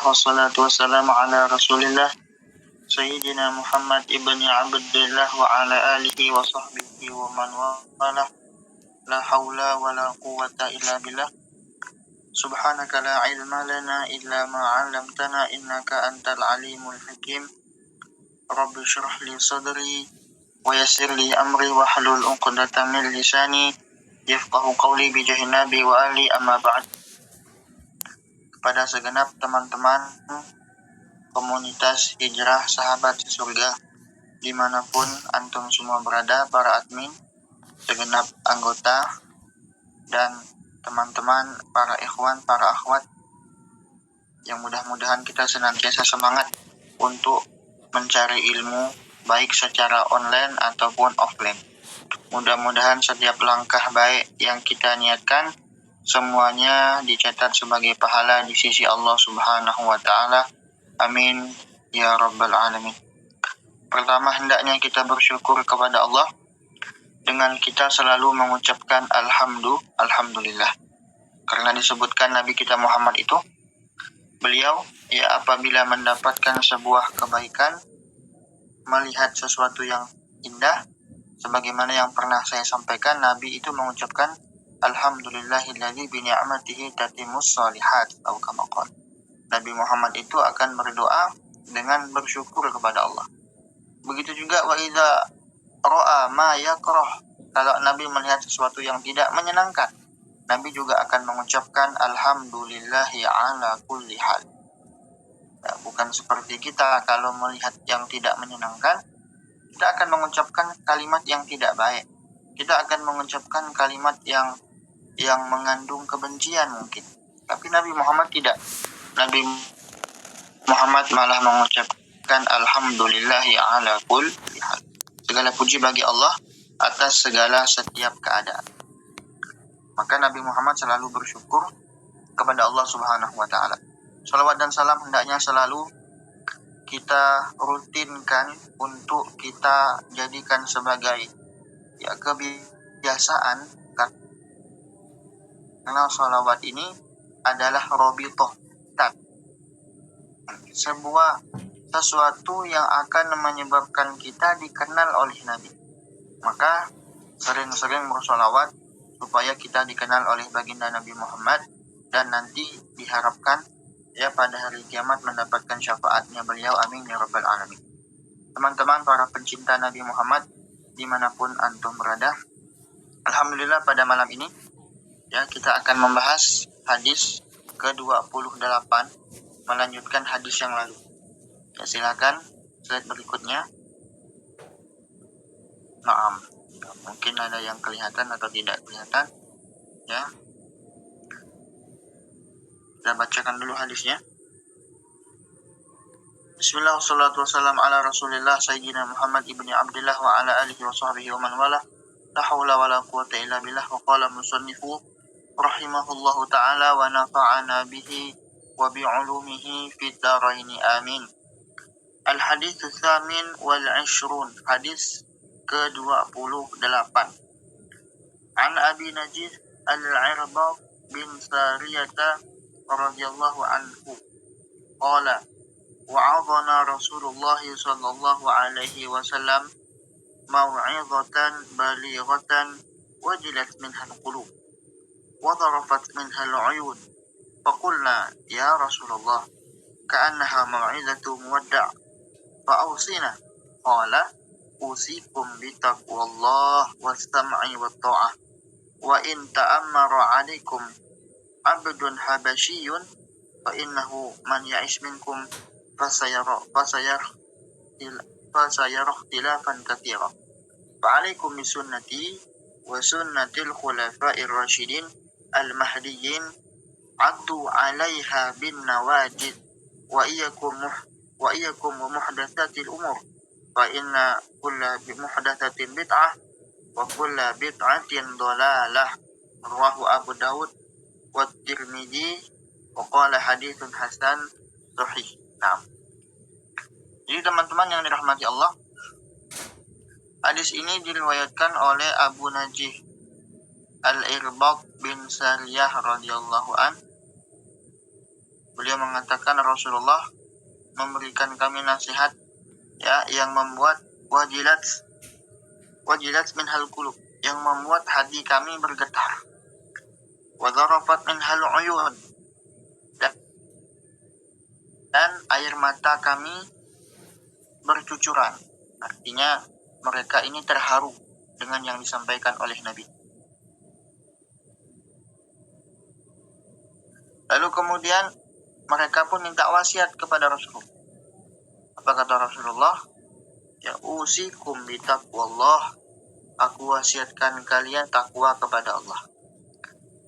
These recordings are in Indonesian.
wassalatu wassalamu ala rasulillah Sayyidina Muhammad ibni Abdullah wa ala alihi wa sahbihi wa man wala. La hawla wa la quwwata illa billah. Subhanaka la ilma lana illa ma 'allamtana innaka antal alimul hakim. Rabbi shrah li sadri wa yassir li amri wa hlul 'uqdatam min lisani yafqahu qawli bi jahi nabi wa ali amma ba'd. Kepada segenap teman-teman komunitas hijrah sahabat surga dimanapun antum semua berada, para admin, segenap anggota, dan teman-teman, para ikhwan, para akhwat, yang mudah-mudahan kita senantiasa semangat untuk mencari ilmu baik secara online ataupun offline. Mudah-mudahan setiap langkah baik yang kita niatkan semuanya dicatat sebagai pahala di sisi Allah Subhanahu wa ta'ala. Amin ya rabbal alamin. Pertama, hendaknya kita bersyukur kepada Allah dengan kita selalu mengucapkan alhamdulillah. Karena disebutkan Nabi kita Muhammad itu, beliau apabila mendapatkan sebuah kebaikan, melihat sesuatu yang indah, sebagaimana yang pernah saya sampaikan, Nabi itu mengucapkan alhamdulillahilladzi bi ni'matihi tatimmus shalihat atau kama qala. Nabi Muhammad itu akan berdoa dengan bersyukur kepada Allah. Begitu juga wa idza ra'a ma yakrah, kalau Nabi melihat sesuatu yang tidak menyenangkan, Nabi juga akan mengucapkan alhamdulillahi ala kulli hal. Bukan seperti kita, kalau melihat yang tidak menyenangkan, kita akan mengucapkan kalimat yang tidak baik. Kita akan mengucapkan kalimat yang mengandung kebencian mungkin. Tapi Nabi Muhammad tidak. Nabi Muhammad malah mengucapkan alhamdulillahi ala kulli hal. Segala puji bagi Allah atas segala setiap keadaan. Maka Nabi Muhammad selalu bersyukur kepada Allah Subhanahu wa ta'ala. Salawat dan salam hendaknya selalu kita rutinkan untuk kita jadikan sebagai kebiasaan, karena salawat ini adalah robitoh, sesuatu yang akan menyebabkan kita dikenal oleh Nabi. Maka sering-sering bersolawat supaya kita dikenal oleh baginda Nabi Muhammad, dan nanti diharapkan pada hari kiamat mendapatkan syafaatnya beliau. Amin ya rabbal alamin. Teman-teman para pencinta Nabi Muhammad dimanapun antum berada, alhamdulillah pada malam ini kita akan membahas hadis ke-28, melanjutkan hadis yang lalu. Silakan slide berikutnya. Naam, mungkin ada yang kelihatan atau tidak kelihatan. Kita bacakan dulu hadisnya. Bismillah, wassalatu wassalamu ala rasulillah Sayyidina Muhammad ibni Abdullah wa ala alihi wa sahbihi wa man wala. La hawla wa la quwwata illa billah. Wa qala musannifu rahimahullahu ta'ala wa nafa'ana bihi wa bi'ulumihi fid daraini amin. Al-hadithu tsamin wal 'ishrun, hadis ke-28. An Abi Najih al-Irbad bin Sariyata radhiyallahu anhu qala wa'adhana Rasulullah sallallahu alaihi wasallam maw'izatan balighatan wajilat minha al-qulub wa dharafat minha al-'uyun faqulna ya Rasulullah ka'annaha maw'izatu muwadda' fa'awsina qala usikum bitaqwallah was-sam'i wat-tha'ah wa in ta'ammara 'alaikum 'abdun habasyiyun fa innahu man ya'ish minkum fasayara ikhtilafan katsira fa 'alaikum bisunnati wa sunnatil khulafa'ir rasyidin al-mahdiyyin 'addu 'alaiha bin nawajid wa iyyakum wa muhdatsatil umur fa inna kulla muhdatsatin bid'ah wa kulla bid'atin dhalalah. Rawahu Abu Daud wa Tirmidzi wa qala haditsun hasan sahih. Nah, jadi teman-teman yang dirahmati Allah, hadis ini diriwayatkan oleh Abu Najih Al-Irbad bin Sariyah radhiyallahu an Beliau mengatakan Rasulullah memberikan kami nasihat ya yang membuat wajilat minhal qulub, yang membuat hati kami bergetar. Wa dharafat minhal uyun, dan air mata kami bercucuran. Artinya mereka ini terharu dengan yang disampaikan oleh Nabi. Lalu kemudian mereka pun minta wasiat kepada Rasulullah. Apa kata Rasulullah? Ya usikum bitaqwallah. Aku wasiatkan kalian takwa kepada Allah.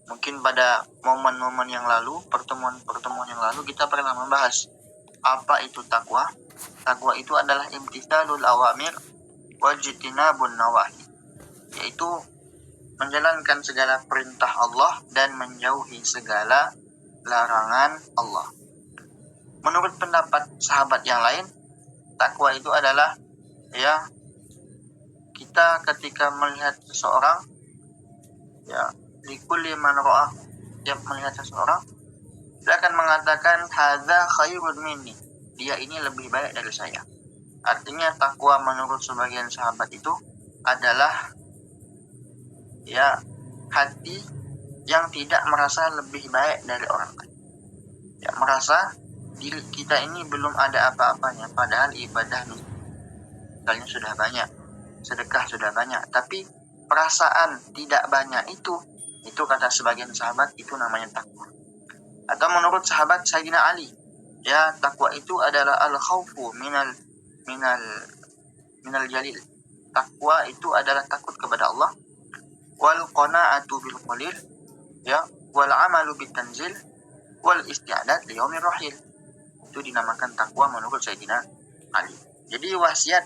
Mungkin pada momen-momen yang lalu, pertemuan-pertemuan yang lalu kita pernah membahas apa itu takwa. Takwa itu adalah imtithalul awamir wajtinabun nawahi, yaitu menjalankan segala perintah Allah dan menjauhi segala larangan Allah. Menurut pendapat sahabat yang lain, takwa itu adalah ya kita ketika melihat seseorang, ya likulli man ra'ah, tiap melihat seseorang dia akan mengatakan hadza khairun minni, dia ini lebih baik dari saya. Artinya takwa menurut sebagian sahabat itu adalah ya hati yang tidak merasa lebih baik dari orang lain, ya merasa diri kita ini belum ada apa-apanya, padahal ibadah misalnya sudah banyak, sedekah sudah banyak, tapi perasaan tidak banyak itu kata sebagian sahabat itu namanya takwa. Atau menurut sahabat Sayyidina Ali, ya takwa itu adalah al-khawfu minal jalil. Takwa itu adalah takut kepada Allah, wal qana'atu bil qalil, ya wal amalu bit tanzil, wal isti'dad li yaumir rahil. Itu dinamakan takwa menurut Sayyidina Ali. Jadi wasiat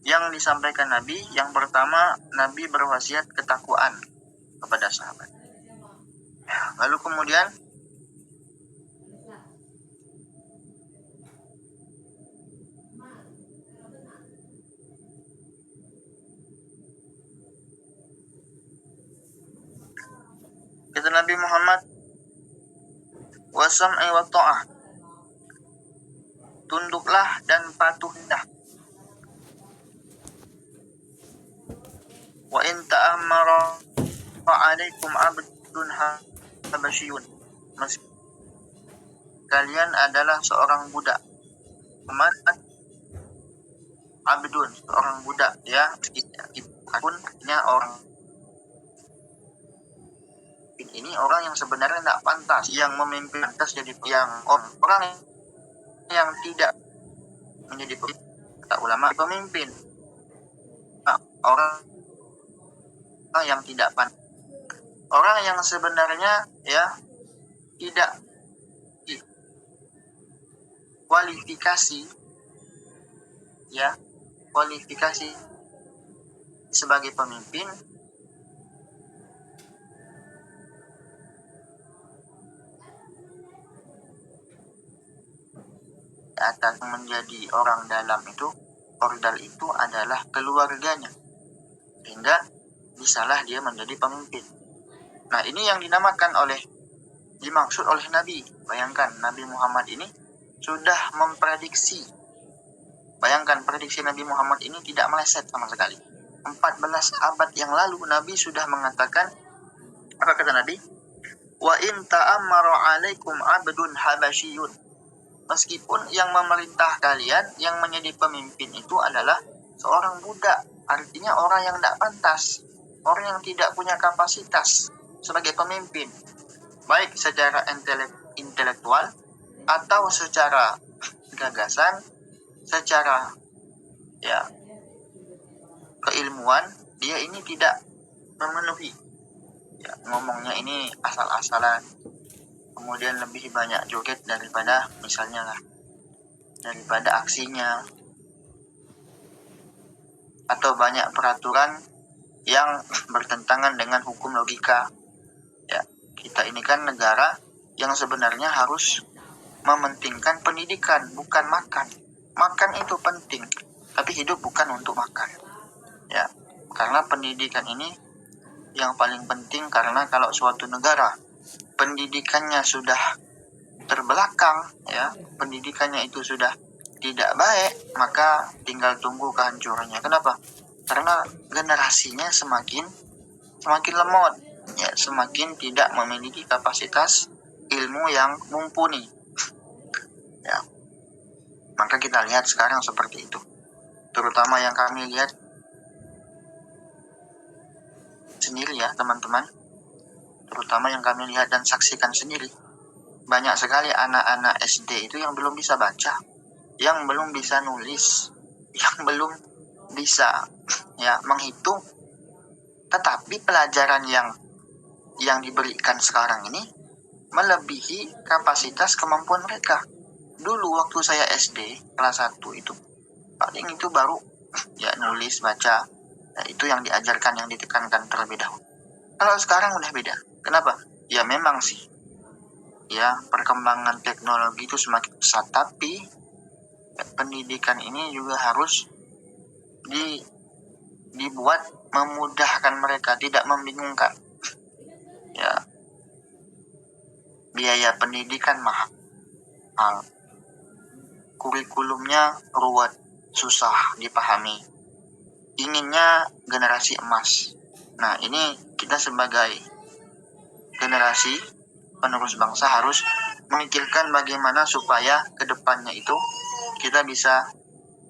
yang disampaikan Nabi, yang pertama Nabi berwasiat ketakwaan kepada sahabat. Lalu kemudian kata Nabi Muhammad, wasam'i wa ta'ah, tunduklah dan patuhilah. Wa in ta'ammara alaikum abdun habasyun, kalian adalah seorang budak. Abdun, seorang budak, ya punya orang ini orang yang sebenarnya tidak pantas, yang memimpin pantas jadi yang orang yang tidak menjadi kata ulama pemimpin, orang yang tidak pantas, orang yang sebenarnya ya tidak kualifikasi sebagai pemimpin, atas menjadi orang dalam itu, ordal itu adalah keluarganya, sehingga bisalah dia menjadi pemimpin. Nah ini yang dimaksud oleh Nabi. Bayangkan Nabi Muhammad ini sudah memprediksi. Bayangkan prediksi Nabi Muhammad ini tidak meleset sama sekali. 14 abad yang lalu Nabi sudah mengatakan, apa kata Nabi? Wa in ta'ammara alaikum abdun habasyun, meskipun yang memerintah kalian, yang menjadi pemimpin itu adalah seorang budak, artinya orang yang tidak pantas, orang yang tidak punya kapasitas sebagai pemimpin, baik secara intelektual atau secara gagasan, secara ya keilmuan, dia ini tidak memenuhi, ya ngomongnya ini asal-asalan, kemudian lebih banyak joget daripada aksinya, atau banyak peraturan yang bertentangan dengan hukum logika. Ya, kita ini kan negara yang sebenarnya harus mementingkan pendidikan, bukan makan. Makan itu penting, tapi hidup bukan untuk makan. Ya, karena pendidikan ini yang paling penting, karena kalau suatu negara pendidikannya sudah terbelakang, ya, pendidikannya itu sudah tidak baik, maka tinggal tunggu kehancurannya. Kenapa? Karena generasinya semakin lemot, ya, semakin tidak memiliki kapasitas ilmu yang mumpuni, ya. Maka kita lihat sekarang seperti itu, terutama yang kami lihat sendiri, ya teman-teman, terutama yang kami lihat dan saksikan sendiri. Banyak sekali anak-anak SD itu yang belum bisa baca, yang belum bisa nulis, yang belum bisa, ya, menghitung. Tetapi pelajaran yang diberikan sekarang ini melebihi kapasitas kemampuan mereka. Dulu waktu saya SD kelas 1 itu paling itu baru, ya, nulis, baca, ya, itu yang diajarkan, yang ditekankan terlebih dahulu. Kalau sekarang udah beda. Kenapa? Ya memang sih, ya, perkembangan teknologi itu semakin pesat, tapi ya, pendidikan ini juga harus dibuat memudahkan mereka, tidak membingungkan. Ya, biaya pendidikan mahal, kurikulumnya ruwet, susah dipahami. Inginnya generasi emas. Nah, ini kita sebagai generasi penerus bangsa harus memikirkan bagaimana supaya kedepannya itu kita bisa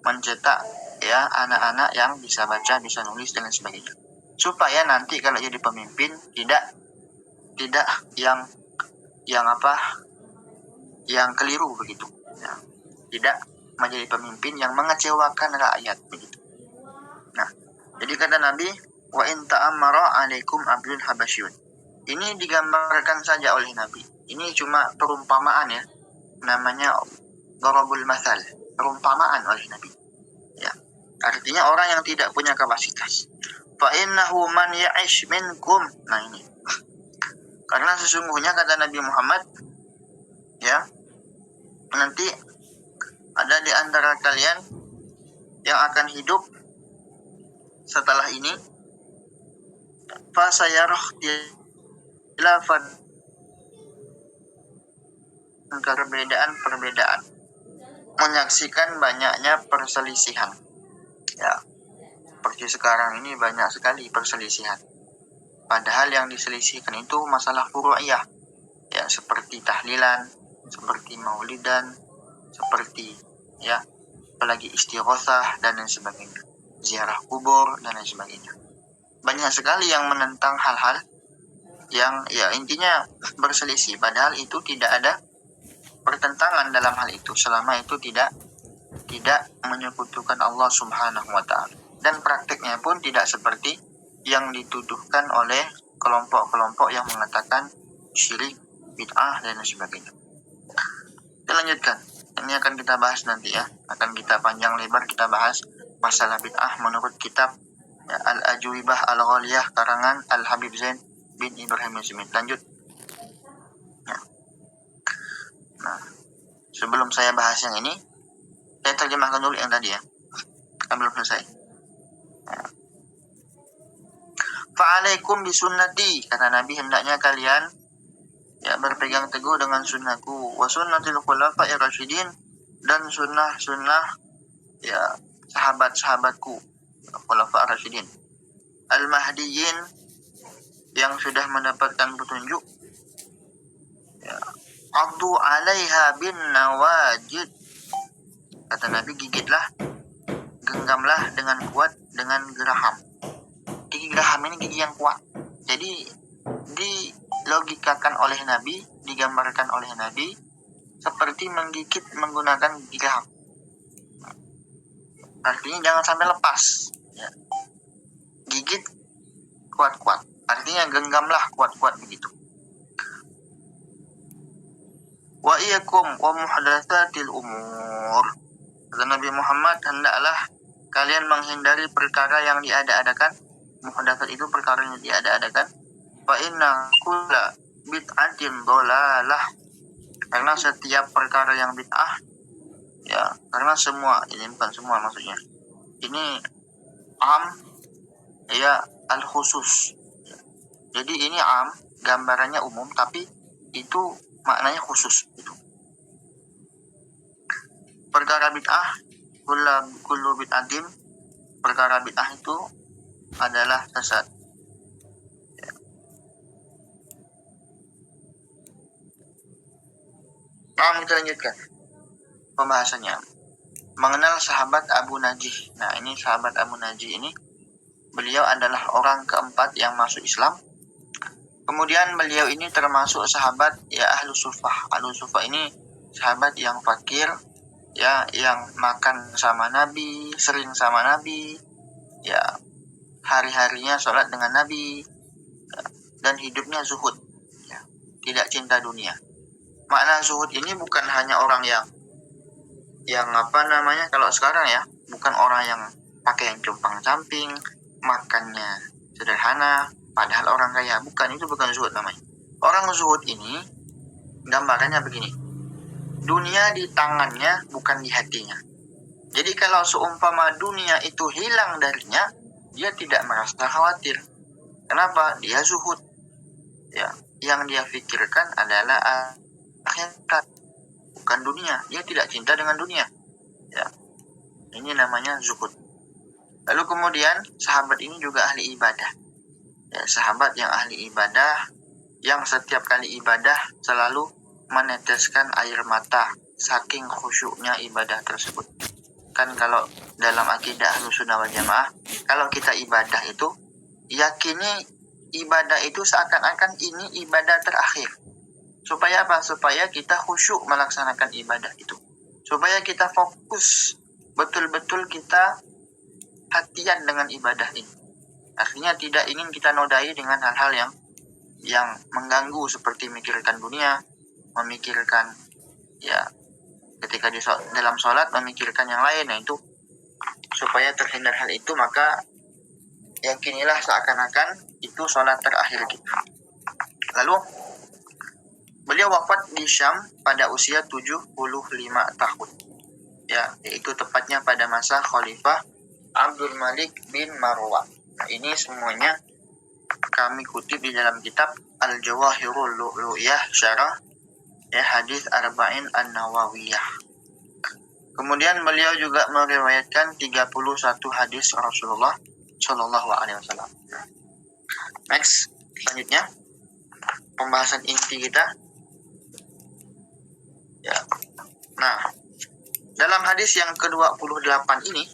mencetak, ya, anak-anak yang bisa baca, bisa nulis, dan sebagainya. Supaya nanti kalau jadi pemimpin tidak yang keliru begitu, ya. Tidak menjadi pemimpin yang mengecewakan rakyat begitu. Nah, jadi kata Nabi, wa in ta'ammara 'alaikum abdun habasyun. Ini digambarkan saja oleh Nabi. Ini cuma perumpamaan, ya. Namanya darabul mathal, perumpamaan oleh Nabi. Ya. Artinya orang yang tidak punya kapasitas. Fa innahu man ya'ish minkum. Nah, ini. Karena sesungguhnya kata Nabi Muhammad, ya, nanti ada di antara kalian yang akan hidup setelah ini, fa sayarah khilafan, perbedaan, menyaksikan banyaknya perselisihan. Ya, seperti sekarang ini banyak sekali perselisihan. Padahal yang diselisihkan itu masalah furu'iyah, ya, seperti tahlilan, seperti maulidan, seperti, ya, apalagi istighosah dan lain sebagainya, ziarah kubur dan lain sebagainya. Banyak sekali yang menentang hal-hal yang, ya, intinya berselisih, padahal itu tidak ada pertentangan dalam hal itu selama itu tidak menyekutukan Allah Subhanahu wa ta'ala. Dan praktiknya pun tidak seperti yang dituduhkan oleh kelompok-kelompok yang mengatakan syirik, bid'ah, dan sebagainya. Kita lanjutkan. Ini akan kita bahas nanti, ya. Akan kita panjang lebar kita bahas masalah bid'ah menurut kitab, ya, Al-Ajwibah Al-Ghaliyah karangan Al-Habib Zain bin Ibrahim Yazmin. Lanjut. Ya. Nah, sebelum saya bahas yang ini, saya terjemahkan dulu yang tadi, ya. Kan belum selesai. Ya. Fa'alaikum bisunnati, kata Nabi, hendaknya kalian, ya, berpegang teguh dengan sunnahku, wa sunnatil khulafa'ir rasyidin, dan sunnah, ya, sahabat-sahabatku, khulafa'ir rasyidin, al-mahdiyyin, yang sudah mendapatkan petunjuk, ya, addu 'alaiha bin nawajid, kata Nabi, gigitlah, genggamlah dengan kuat dengan geraham. Gigi geraham ini gigi yang kuat. Jadi dilogikakan oleh Nabi, digambarkan oleh Nabi seperti menggigit menggunakan gigi geraham. Artinya jangan sampai lepas, ya. Gigit kuat-kuat. Artinya genggamlah kuat-kuat begitu. Wa iyyakum wa muhdatsatil umur. Kata Nabi Muhammad, hendaklah kalian menghindari perkara yang diada-adakan. Muhdatsat itu perkara yang diada-adakan. Fa inna kulla bid'atin dhalalah. Karena setiap perkara yang bid'ah, ya, karena semua, ini bukan semua maksudnya. Ini am, ya, al-khusus. Jadi ini am, gambarannya umum, tapi itu maknanya khusus gitu. perkara bid'ah, kullu bid'atin, perkara bid'ah itu adalah sesat. Nah, kita lanjutkan pembahasannya. Mengenal sahabat Abu Najih. Nah, ini sahabat Abu Najih ini, beliau adalah orang keempat yang masuk Islam. Kemudian beliau ini termasuk sahabat ya Ahlu Sufah. Ahlu Sufah ini sahabat yang fakir, ya, yang makan sama Nabi, sering sama Nabi, ya, hari-harinya sholat dengan Nabi, ya, dan hidupnya zuhud, ya, tidak cinta dunia. Makna zuhud ini bukan hanya orang yang kalau sekarang ya, bukan orang yang pakai yang compang-camping, makannya sederhana, padahal orang kaya. Bukan, itu bukan zuhud namanya. Orang zuhud ini gambarannya begini. Dunia di tangannya, bukan di hatinya. Jadi kalau seumpama dunia itu hilang darinya, dia tidak merasa khawatir. Kenapa? Dia zuhud. Ya, yang dia pikirkan adalah akhirat, bukan dunia. Dia tidak cinta dengan dunia. Ya, ini namanya zuhud. Lalu kemudian sahabat ini juga ahli ibadah. Ya, sahabat yang ahli ibadah, yang setiap kali ibadah selalu meneteskan air mata saking khusyuknya ibadah tersebut. Kan kalau dalam akidah Ahlussunnah wal Jamaah, kalau kita ibadah itu yakini ibadah itu seakan-akan ini ibadah terakhir. Supaya apa? Supaya kita khusyuk melaksanakan ibadah itu. Supaya kita fokus, betul-betul kita hatian dengan ibadah ini. Artinya tidak ingin kita nodai dengan hal-hal yang mengganggu, seperti memikirkan dunia, memikirkan, ya, ketika dalam sholat memikirkan yang lain. Nah, itu supaya terhindar hal itu, maka yakinilah seakan-akan itu sholat terakhir kita. Lalu beliau wafat di Syam pada usia 75 tahun. Ya, yaitu tepatnya pada masa Khalifah Abdul Malik bin Marwan. Nah, ini semuanya kami kutip di dalam kitab Al-Jawahirul Lu'lu'iyah Syarah hadis Arba'in An-Nawawiyah. Kemudian beliau juga meriwayatkan 31 hadis Rasulullah Shallallahu Alaihi Wasallam. Next, selanjutnya pembahasan inti kita. Ya. Nah, dalam hadis yang ke-28 ini,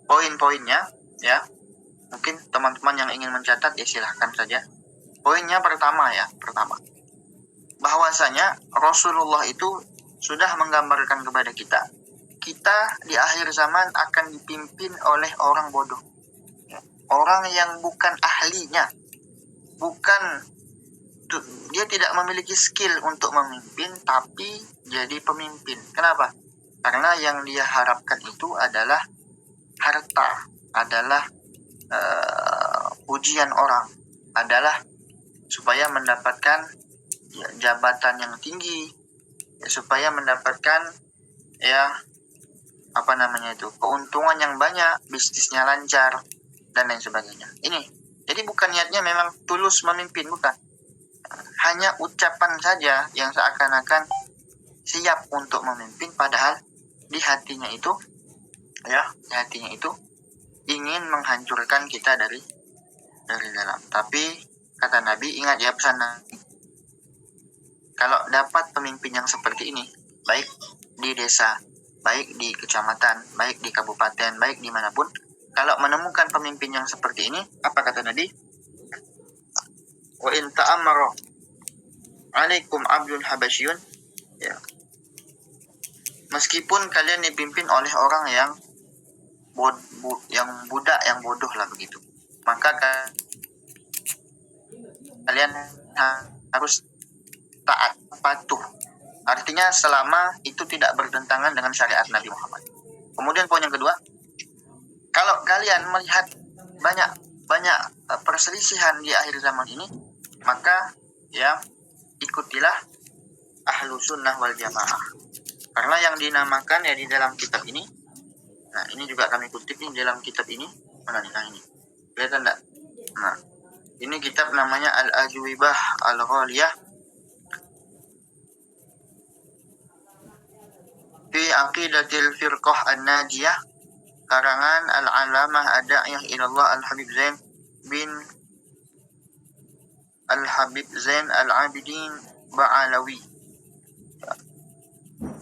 poin-poinnya, ya, mungkin teman-teman yang ingin mencatat ya silahkan saja. Poinnya pertama, bahwasanya Rasulullah itu sudah menggambarkan kepada kita di akhir zaman akan dipimpin oleh orang bodoh, orang yang bukan ahlinya, dia tidak memiliki skill untuk memimpin, tapi jadi pemimpin. Kenapa? Karena yang dia harapkan itu adalah harta, adalah pujian orang, adalah supaya mendapatkan jabatan yang tinggi, supaya mendapatkan keuntungan yang banyak, bisnisnya lancar dan lain sebagainya. Ini jadi bukan niatnya memang tulus memimpin, bukan. Hanya ucapan saja yang seakan-akan siap untuk memimpin, padahal di hatinya itu ingin menghancurkan kita dari dalam. Tapi kata Nabi, ingat ya pesan Nabi, kalau dapat pemimpin yang seperti ini, baik di desa, baik di kecamatan, baik di kabupaten, baik dimanapun, kalau menemukan pemimpin yang seperti ini, apa kata Nabi? Wa in ta'amara alaikum abdul habasyun, ya, meskipun kalian dipimpin oleh orang yang budak, yang bodoh lah begitu, maka kalian harus taat, patuh. Artinya selama itu tidak bertentangan dengan syariat Nabi Muhammad. Kemudian poin yang kedua, kalau kalian melihat banyak perselisihan di akhir zaman ini, maka ya ikutilah Ahlussunnah wal Jamaah. Karena yang dinamakan ya di dalam kitab ini, nah ini juga kami kutip nih dalam kitab ini, mana nih? Nah ini, kelihatan enggak? Nah, ini kitab namanya Al-Ajwibah Al-Ghaliyah fi fi aqidatil firqah an-najiyah karangan al-alamah ad-da'iyah ilallah al-Habib Zain al-Abidin Ba'alawi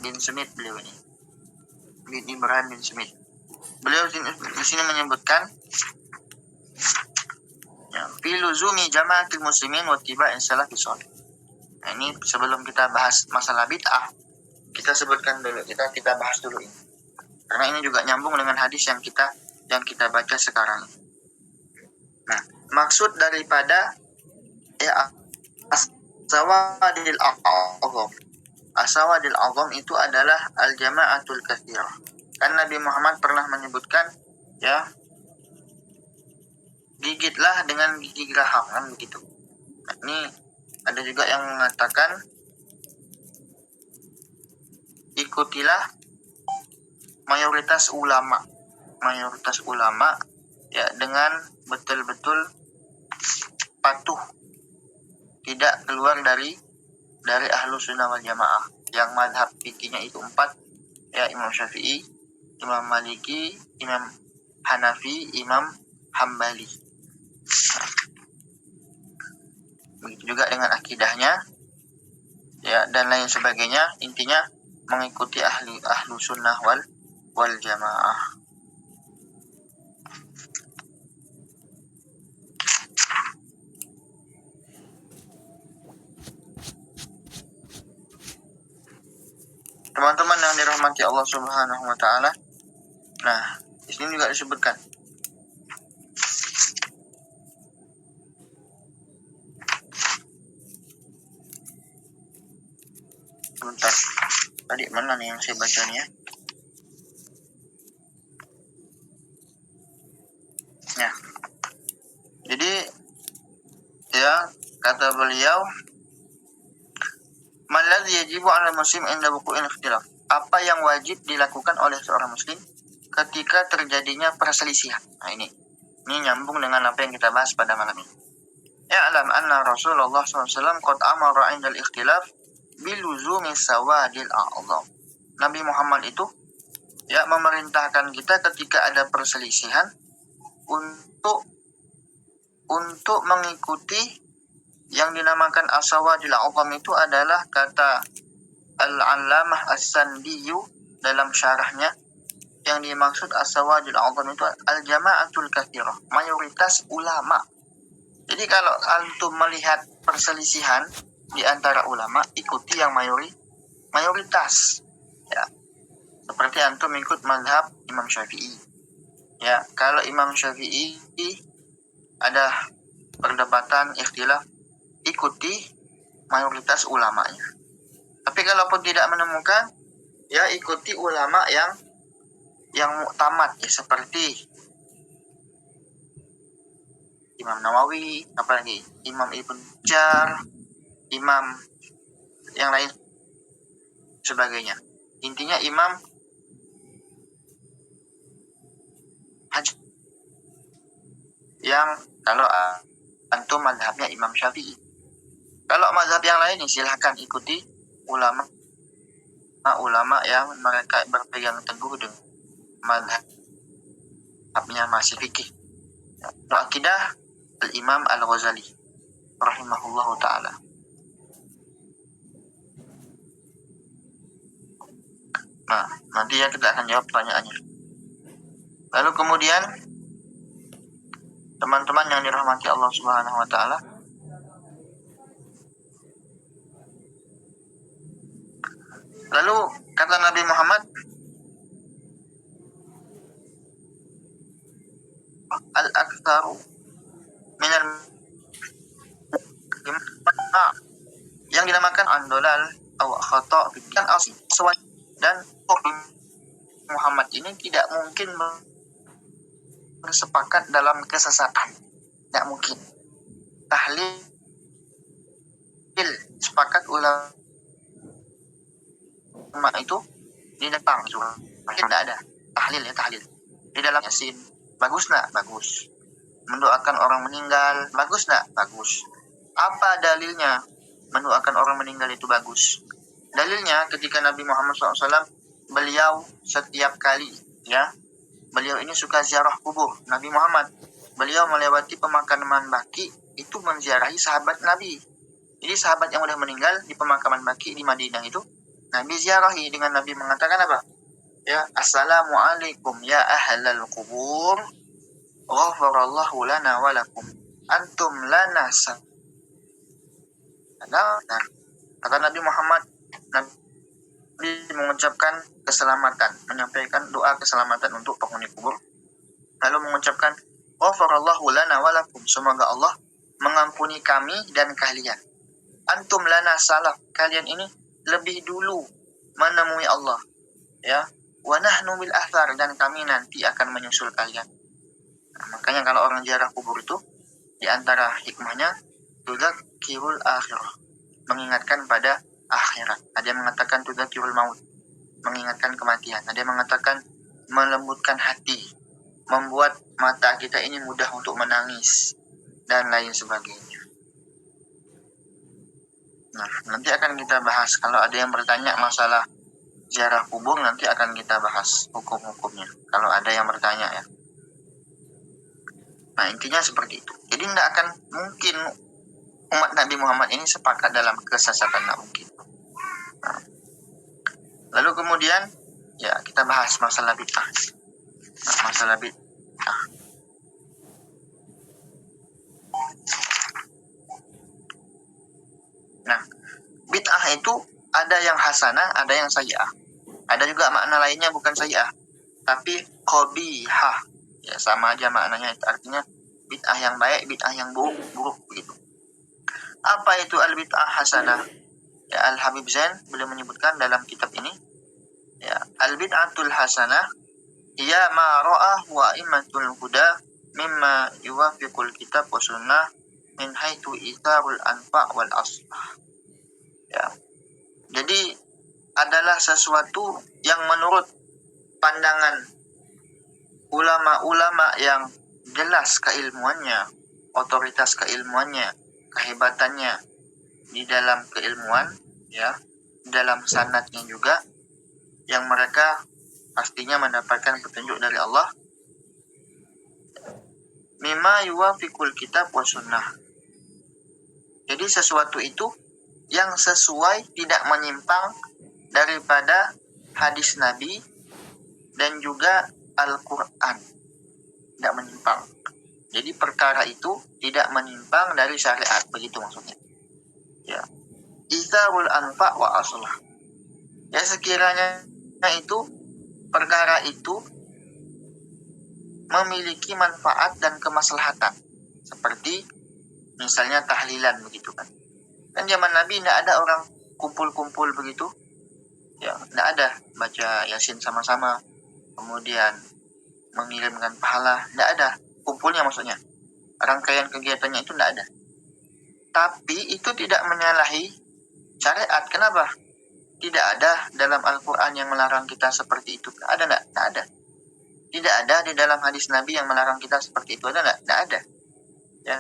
bin Smith beliau ini, bin Ibrahim bin Smith. Beliau di sini menyebutkan fi luzumi jamaatil muslimin wa ittiba'is salafis shalih. Nah, ini sebelum kita bahas masalah bid'ah, kita sebutkan dulu, kita bahas dulu ini. Karena ini juga nyambung dengan hadis yang kita baca sekarang. Nah, maksud daripada as-sawadil azam itu adalah al-jama'atul katsirah. Kan Nabi Muhammad pernah menyebutkan gigitlah dengan gigi geraham, kan begitu. Nah, ini ada juga yang mengatakan ikutilah mayoritas ulama dengan betul-betul patuh, tidak keluar dari Ahlus Sunnah wal Jamaah yang mazhab fikihnya itu 4, Imam Syafi'i, Imam Maliki, Imam Hanafi, Imam Hambali. Begitu juga dengan akidahnya dan lain sebagainya. Intinya mengikuti Ahlus Sunnah wal Jamaah. Teman-teman yang dirahmati Allah Subhanahu wa taala. Nah, di sini juga disebutkan sebentar. Tadi mana nih yang saya bacanya? Nah, jadi kata beliau, maladzi yajibu 'ala muslim inda wuqu'il ikhtilaf. Apa yang wajib dilakukan oleh seorang muslim ketika terjadinya perselisihan. Nah, ini nyambung dengan apa yang kita bahas pada malam ini. Ya'lam anna Rasulullah SAW qad amara 'indal ikhtilaf biluzumi sawadil a'zam. Nabi Muhammad itu memerintahkan kita ketika ada perselisihan untuk mengikuti yang dinamakan as-sawadil a'zam. Itu adalah kata Al-Allamah As-Sandiyu dalam syarahnya. Yang dimaksud as-sawadil a'zam itu al-jama'atul katsirah, mayoritas ulama. Jadi kalau antum melihat perselisihan di antara ulama, ikuti yang mayoritas. Seperti antum ikut mazhab Imam Syafi'i. Kalau Imam Syafi'i ada perdebatan ikhtilaf, ikuti mayoritas ulamanya. Tapi kalaupun tidak menemukan, ikuti ulama yang muktamad, seperti Imam Nawawi, apalagi Imam Ibn Jar, imam yang lain sebagainya. Intinya Imam yang kalau antum mazhabnya Imam Syafi'i. Kalau mazhab yang lain silahkan ikuti ulama yang mereka berpegang teguh dengan mazhabnya masih fikih. Akidah Al-Imam Al-Ghazali rahimahullahu ta'ala. Nah, nanti kita akan jawab pertanyaannya. Lalu kemudian teman-teman yang dirahmati Allah Subhanahu wa ta'ala, lalu kata Nabi Muhammad, al-aktsaru minal yang dinamakan andolal atau khata' dan Muhammad ini tidak mungkin bersepakat dalam kesesatan. Tidak mungkin. Tahlil sepakat ulama itu di depan surah. Tidak ada tahlil di dalam Yasin. Bagus nak? Bagus. Mendoakan orang meninggal, bagus nak? Bagus. Apa dalilnya mendoakan orang meninggal itu bagus? Dalilnya ketika Nabi Muhammad SAW beliau setiap kali, ya, beliau ini suka ziarah kubur Nabi Muhammad. Beliau melewati pemakaman Baqi itu menziarahi sahabat Nabi. Jadi sahabat yang udah meninggal di pemakaman Baqi di Madinah itu Nabi ziarahi dengan Nabi mengatakan apa? Ya, assalamualaikum ya ahlal qubur, ghafarallahu lana wa lakum, antum lana salam. Kata Nabi Muhammad, Nabi mengucapkan keselamatan, menyampaikan doa keselamatan untuk penghuni kubur, lalu mengucapkan ghafarallahu lana wa lakum, semoga Allah mengampuni kami dan kalian. Antum lana salaf, kalian ini lebih dulu menemui Allah, ya. Wa nahnu bil athar, dan kami nanti akan menyusul kalian. Nah, makanya kalau orang ziarah kubur itu di antara hikmahnya tudzakirul akhirah, mengingatkan pada akhirat. Ada yang mengatakan tudzakirul maut, mengingatkan kematian. Ada yang mengatakan melembutkan hati, membuat mata kita ini mudah untuk menangis, dan lain sebagainya. Nah, nanti akan kita bahas. Kalau ada yang bertanya masalah ziarah kubur, nanti akan kita bahas hukum-hukumnya kalau ada yang bertanya, ya. Nah, intinya seperti itu. Jadi tidak akan mungkin umat Nabi Muhammad ini sepakat dalam kesesatan, tidak mungkin. Nah, lalu kemudian, ya, kita bahas masalah bid'ah. Nah, masalah bid'ah. Nah, bid'ah itu ada yang hasanah, ada yang sayyi'ah. Ada juga makna lainnya bukan sayyi'ah, tapi qabihah. Ya, sama aja maknanya, artinya bid'ah yang baik, bid'ah yang buruk begitu. Apa itu al-bid'ah hasanah? Ya, Al-Habib Zain beliau menyebutkan dalam kitab ini, ya, al-bid'atul hasanah hiya ma ra'ah wa imatul huda mimma yuwafiqul kitab wa sunnah min haitsu itharul anfa' wal aslah. Ya. Jadi adalah sesuatu yang menurut pandangan ulama-ulama yang jelas keilmuannya, otoritas keilmuannya, kehebatannya di dalam keilmuan, ya, dalam sanadnya juga, yang mereka pastinya mendapatkan petunjuk dari Allah, mimma yuwafiqul kitab wa sunnah. Jadi sesuatu itu yang sesuai, tidak menyimpang daripada hadis Nabi dan juga Al-Quran, tidak menyimpang. Jadi perkara itu tidak menyimpang dari syariat, begitu maksudnya. Ya, itharul anfa' wa aslah. Ya, sekiranya itu perkara itu memiliki manfaat dan kemaslahatan, seperti misalnya tahlilan begitu kan. Kan zaman Nabi tidak ada orang kumpul-kumpul begitu, ya, tidak ada baca Yasin sama-sama, kemudian mengirimkan pahala, tidak ada kumpulnya, maksudnya rangkaian kegiatannya itu tidak ada. Tapi itu tidak menyalahi syariat. Kenapa? Tidak ada dalam Al-Quran yang melarang kita seperti itu. Ada enggak? Tidak ada. Tidak ada di dalam hadis Nabi yang melarang kita seperti itu. Ada enggak? Tidak ada. Ya.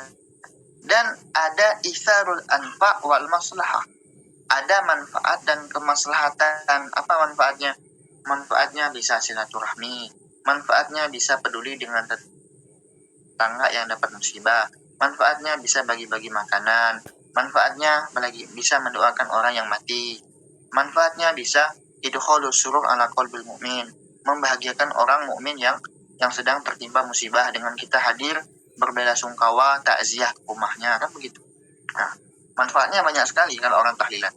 Dan ada isarul anfa' wal maslahah. Ada manfaat dan kemaslahatan. Apa manfaatnya? Manfaatnya bisa silaturahmi. Manfaatnya bisa peduli dengan tetangga yang dapat musibah. Manfaatnya bisa bagi-bagi makanan. Manfaatnya bisa mendoakan orang yang mati. Manfaatnya bisa idkhulus surur ala qalbil mu'min, membahagiakan orang mukmin yang sedang tertimpa musibah dengan kita hadir berbelasungkawa, takziah ke rumahnya, kan begitu. Nah, manfaatnya banyak sekali kalau orang tahlilan.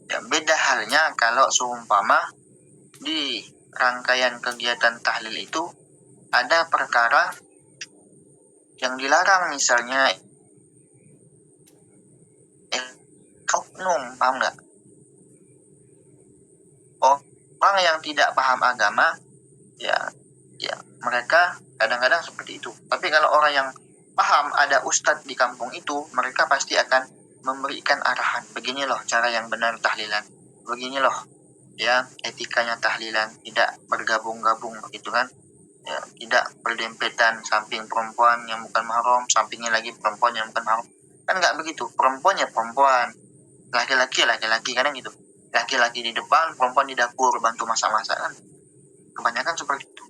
Ya, beda halnya kalau seumpama di rangkaian kegiatan tahlil itu ada perkara yang dilarang, misalnya oknum, paham nggak? Orang yang tidak paham agama, ya mereka kadang-kadang seperti itu. Tapi kalau orang yang paham, ada ustadz di kampung itu, mereka pasti akan memberikan arahan. Begini loh cara yang benar tahlilan. Begini loh, ya, etikanya tahlilan, tidak bergabung-gabung begitu kan. Ya, tidak berdempetan, samping perempuan yang bukan mahram, sampingnya lagi perempuan yang bukan mahram. Kan nggak begitu. Perempuan ya perempuan, laki-laki kadang gitu. laki-laki di depan, perempuan di dapur bantu masak-masak kan. Kebanyakan seperti itu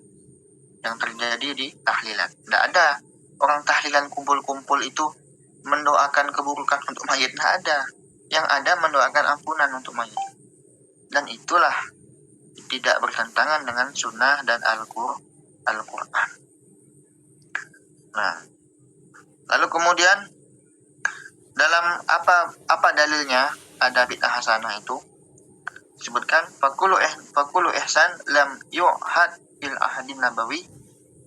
yang terjadi di tahlilan. Tidak ada orang tahlilan kumpul-kumpul itu mendoakan keburukan untuk mayit. Tidak ada. Yang ada mendoakan ampunan untuk mayit. Dan itulah tidak bertentangan dengan sunnah dan Al-Quran. Nah, lalu kemudian dalam apa dalilnya ada bid'ah hasanah itu? Disebutkan fakulu ihsan lam yu'had bil ahadin nabawi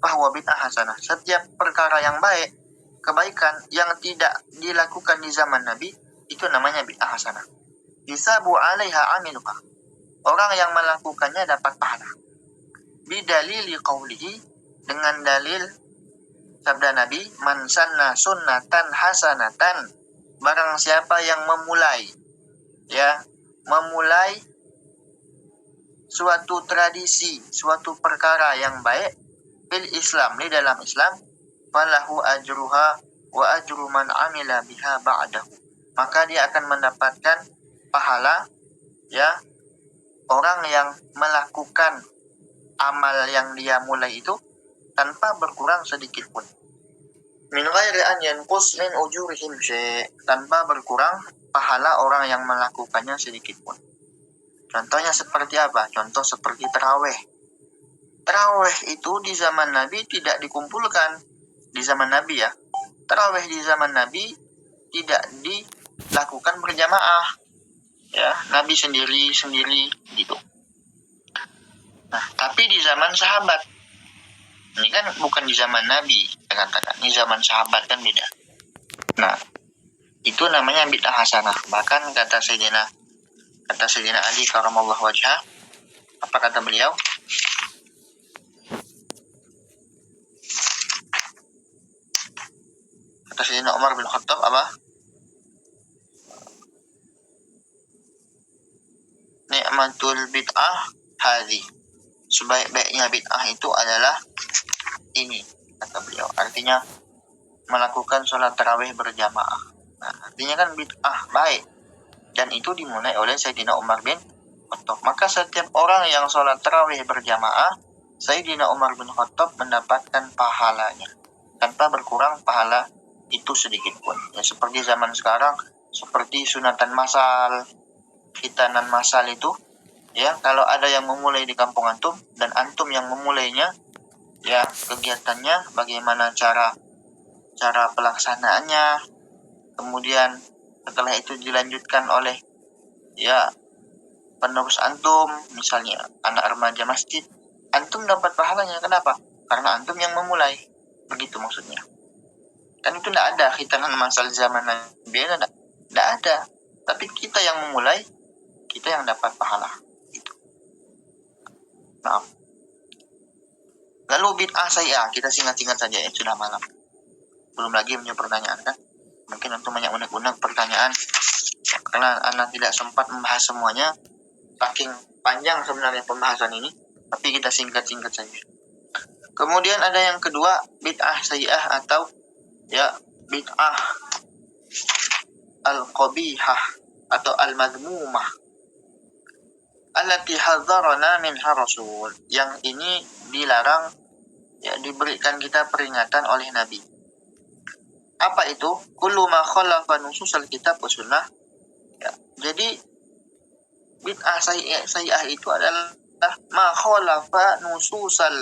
bahwa bid'ah hasanah. Setiap perkara yang baik, kebaikan yang tidak dilakukan di zaman Nabi, itu namanya bid'ah hasanah. Yusabu 'alaiha 'amiluha. Orang yang melakukannya dapat pahala. Bidalili qaulihi, dengan dalil sabda Nabi, man sanna sunnatan hasanatan, barang siapa yang memulai suatu tradisi, suatu perkara yang baik bil Islam, di dalam Islam, falahu ajruha wa ajru man amila biha ba'dahu, maka dia akan mendapatkan pahala orang yang melakukan amal yang dia mulai itu tanpa berkurang sedikit pun. Min ghairi an yanqus min ujurihim syai', tanpa berkurang pahala orang yang melakukannya sedikit pun. Contohnya seperti apa? Contoh seperti tarawih. Tarawih itu di zaman Nabi tidak dikumpulkan. Di zaman Nabi ya. Tarawih di zaman Nabi tidak dilakukan berjamaah. Ya, Nabi sendiri gitu. Nah, tapi di zaman sahabat. Ini kan bukan di zaman Nabi, saya katakan. Ini zaman sahabat kan beda. Nah, itu namanya bid'ah hasanah. Bahkan kata Sayyidina Ali karamallahu wajhah, apa kata beliau? Kata Sayyidina Umar bin Khattab apa? Ni'matul bid'ah hadhi. Sebaik-baiknya bid'ah itu adalah ini, kata beliau. Artinya melakukan sholat tarawih berjamaah. Nah, artinya kan bid'ah baik. Dan itu dimulai oleh Sayyidina Umar bin Khattab. Maka setiap orang yang sholat tarawih berjamaah, Sayyidina Umar bin Khattab mendapatkan pahalanya tanpa berkurang pahala itu sedikit pun. Ya, seperti zaman sekarang, seperti sunatan massal, khitanan massal itu, ya, kalau ada yang memulai di kampung antum dan antum yang memulainya, ya, kegiatannya bagaimana cara pelaksanaannya, kemudian setelah itu dilanjutkan oleh penerus antum, misalnya anak remaja masjid, antum dapat pahalanya. Kenapa? Karena antum yang memulai. Begitu maksudnya. Kan itu tidak ada khitanan massal zaman Nabi, tidak ada. Tapi kita yang memulai, kita yang dapat pahala. Gitu. Nah, lalu bid'ah sayyi'ah, kita singkat-singkat saja ya, sudah malam. Belum lagi punya pertanyaan kan? Mungkin antum banyak unek-unek pertanyaan, karena anak tidak sempat membahas semuanya. Saking panjang sebenarnya pembahasan ini, tapi kita singkat-singkat saja. Kemudian ada yang kedua, bid'ah sayyi'ah atau bid'ah al-qabihah atau al-madmumah, allati hadzarana minha rasul, yang ini dilarang, diberikan kita peringatan oleh Nabi. Apa itu? Kullu ma khalafa nususal kitab wa sunnah. Jadi bid'ah sayyi'ah itu adalah ma khalafa nususal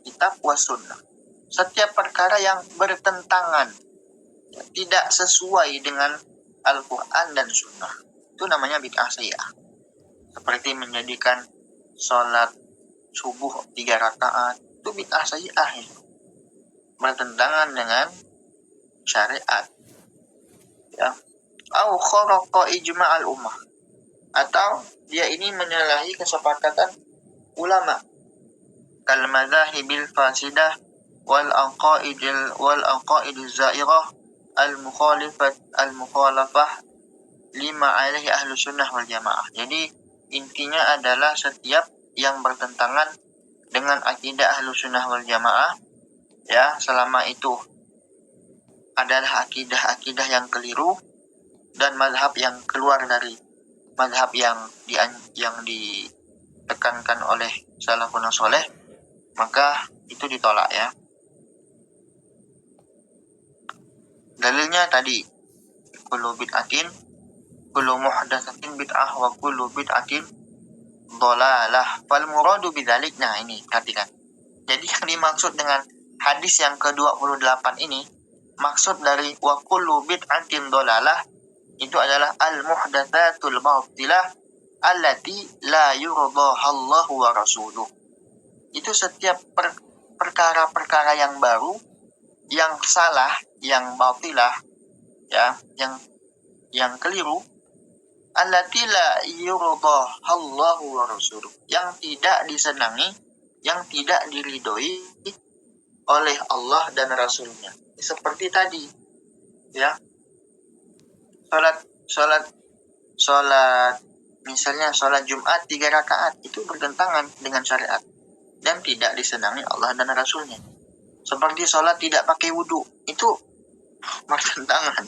kitab wa sunnah. Setiap perkara yang bertentangan, tidak sesuai dengan Al-Quran dan Sunnah, itu namanya bid'ah sayyi'ah. Seperti menjadikan sholat subuh 3 rakaat, itu bid'ah sayyi'ah itu. Bertentangan dengan syariat. Au kharaqa ijma'al ummah, atau dia ini menyalahi kesepakatan ulama, kal madzahibil fasidah wal aqaidil zairah al mukhalafah lima alaihi ahlu sunnah wal jamaah. Jadi intinya adalah setiap yang bertentangan dengan akidah ahlu sunnah wal jamaah, selama itu adalah akidah yang keliru dan mazhab yang keluar dari mazhab yang ditekankan oleh salafun soleh, maka itu ditolak ya. Dalilnya tadi, kullu bid'atin, kullu muhdatsatin bid'ah, wa kullu bid'atin dhalalah. Fal muradu bidzalik. Nah, ini perhatikan. Jadi yang dimaksud dengan hadis yang ke-28 ini, maksud dari wa kullu bid'atin dhalalah itu adalah al-muhdatsatul batilah allati la yurdahallahu wa rasuluh. Itu setiap perkara-perkara yang baru, yang salah, yang batilah, ya, yang keliru, allati la yurdahallahu wa rasuluh, yang tidak disenangi, yang tidak diridhoi oleh Allah dan Rasulnya. Seperti tadi, ya, sholat misalnya sholat Jumat 3 rakaat itu bertentangan dengan syariat dan tidak disenangi Allah dan Rasulnya. Seperti sholat tidak pakai wudhu, itu bertentangan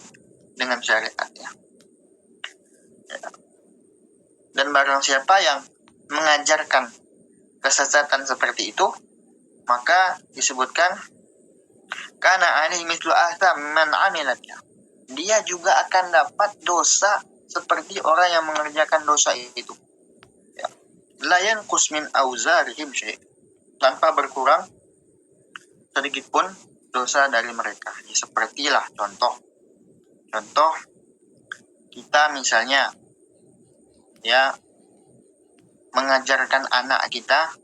dengan syariat ya. Dan barang siapa yang mengajarkan kesesatan seperti itu, maka disebutkan kana alaihi mithlu atham man amilatnya. Dia juga akan dapat dosa seperti orang yang mengerjakan dosa itu. Ya. La yanqus min auzarihim syai', tanpa berkurang sedikit pun dosa dari mereka. Ya, sepertilah contoh kita misalnya ya mengajarkan anak kita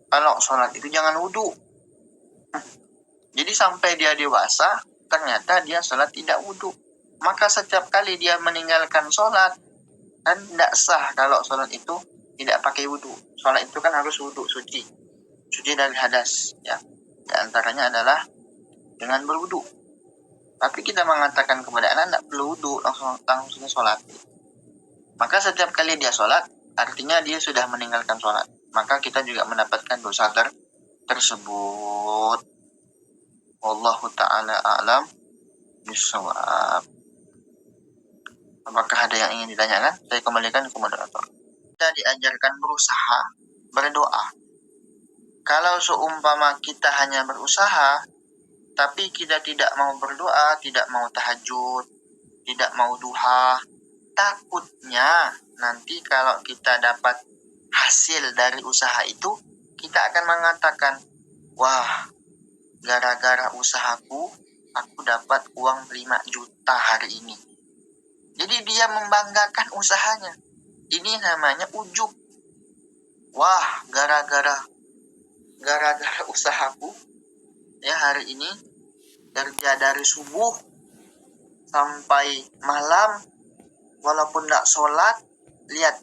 kalau sholat itu jangan wudhu. Jadi sampai dia dewasa ternyata dia sholat tidak wudhu. Maka setiap kali dia meninggalkan sholat, kan tidak sah kalau sholat itu tidak pakai wudhu. Sholat itu kan harus wudhu, suci dari hadas. Ya, di antaranya adalah dengan berwudhu. Tapi kita mengatakan kepada anak tidak perlu wudhu, langsung sholat. Maka setiap kali dia sholat, artinya dia sudah meninggalkan sholat. Maka kita juga mendapatkan dosa tersebut. Wallahu ta'ala a'lam bishawab. Apakah ada yang ingin ditanyakan? Saya kembalikan ke moderator. Kita diajarkan berusaha, berdoa. Kalau seumpama kita hanya berusaha, tapi kita tidak mau berdoa, tidak mau tahajud, tidak mau duha, takutnya nanti kalau kita dapat hasil dari usaha itu, kita akan mengatakan, wah, gara-gara usahaku, aku dapat uang 5 juta hari ini. Jadi dia membanggakan usahanya. Ini namanya ujub. Wah, gara-gara usahaku ya hari ini kerja dari subuh sampai malam, walaupun tidak sholat, lihat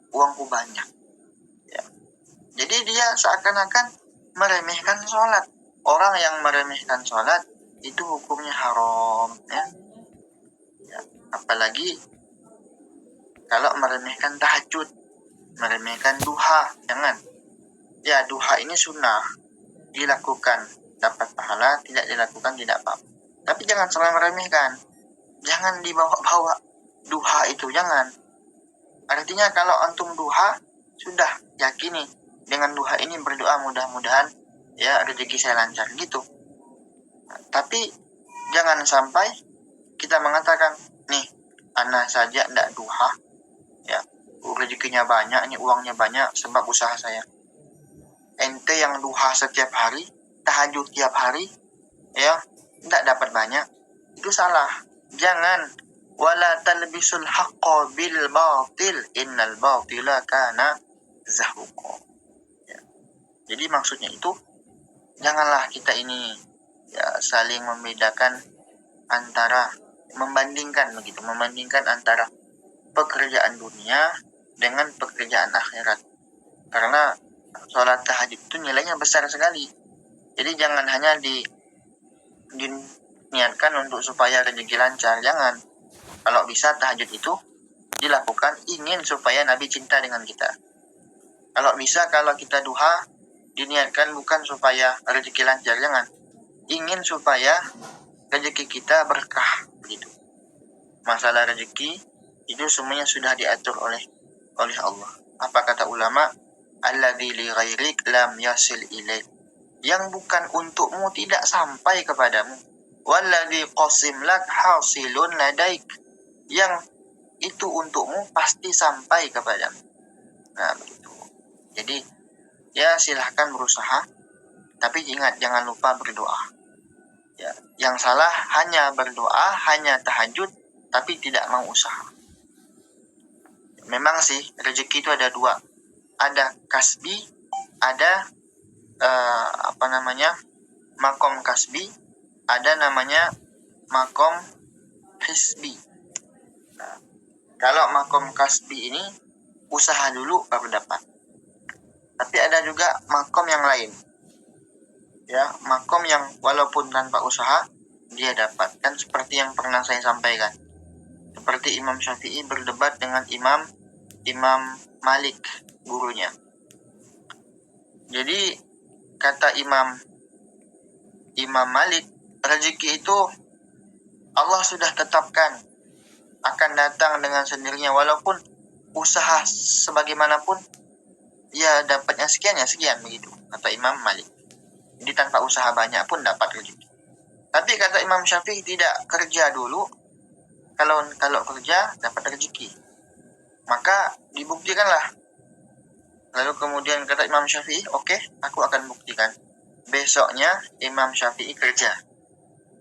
uangku banyak. Ya. Jadi dia seakan-akan meremehkan sholat. Orang yang meremehkan sholat itu hukumnya haram. Ya. Apalagi kalau meremehkan tahajud, meremehkan duha, jangan. Ya, duha ini sunnah, dilakukan dapat pahala, tidak dilakukan tidak apa-apa. Tapi jangan sampai meremehkan. Jangan dibawa-bawa duha itu, jangan. Artinya kalau antum duha, sudah yakini dengan duha ini berdoa mudah-mudahan ya rezeki saya lancar gitu. Tapi jangan sampai kita mengatakan, nih, anak saja tidak duha, ya, rezekinya banyak, ini uangnya banyak sebab usaha saya. Ente yang duha setiap hari, tahajud tiap hari, ya, tidak dapat banyak, itu salah. Jangan. Wala talbisul haqqa bil batil, innal batila kana zahuqa. Ya. Jadi maksudnya itu, janganlah kita ini ya saling membedakan antara membandingkan antara pekerjaan dunia dengan pekerjaan akhirat. Karena sholat tahajud itu nilainya besar sekali. Jadi jangan hanya diniatkan untuk supaya rezeki lancar, jangan. Kalau bisa tahajud itu dilakukan ingin supaya Nabi cinta dengan kita. Kalau bisa kalau kita duha diniatkan bukan supaya rezeki lancar, jangan. Ingin supaya rezeki kita berkah begitu. Masalah rezeki Itu semuanya sudah diatur oleh Allah. Apa kata ulama? Alladzi li ghairik lam yasil ilaik. Yang bukan untukmu tidak sampai kepadamu. Walladzi qasim lak hasilun ladaik. Yang itu untukmu pasti sampai kepadamu. Nah, begitu. Jadi, ya silahkan berusaha, tapi ingat jangan lupa berdoa. Ya, yang salah hanya berdoa, hanya tahajud, tapi tidak mau usaha. Memang sih rezeki itu ada dua, ada kasbi, ada makom kasbi, ada namanya makom hisbi. Nah, kalau makom kasbi ini usaha dulu baru dapat. Tapi ada juga makom yang lain, ya makom yang walaupun tanpa usaha dia dapat. Kan seperti yang pernah saya sampaikan, seperti Imam Syafi'i berdebat dengan Imam Malik, gurunya. Jadi kata Imam Malik, rezeki itu Allah sudah tetapkan akan datang dengan sendirinya, walaupun usaha sebagaimanapun ya dapatnya sekian ya sekian, begitu kata Imam Malik. Jadi tanpa usaha banyak pun dapat rezeki. Tapi kata Imam Syafi'i tidak, kerja dulu, kalau kerja dapat rezeki maka dibuktikanlah. Lalu kemudian kata Imam Syafi'i, oke, aku akan buktikan. Besoknya Imam Syafi'i kerja.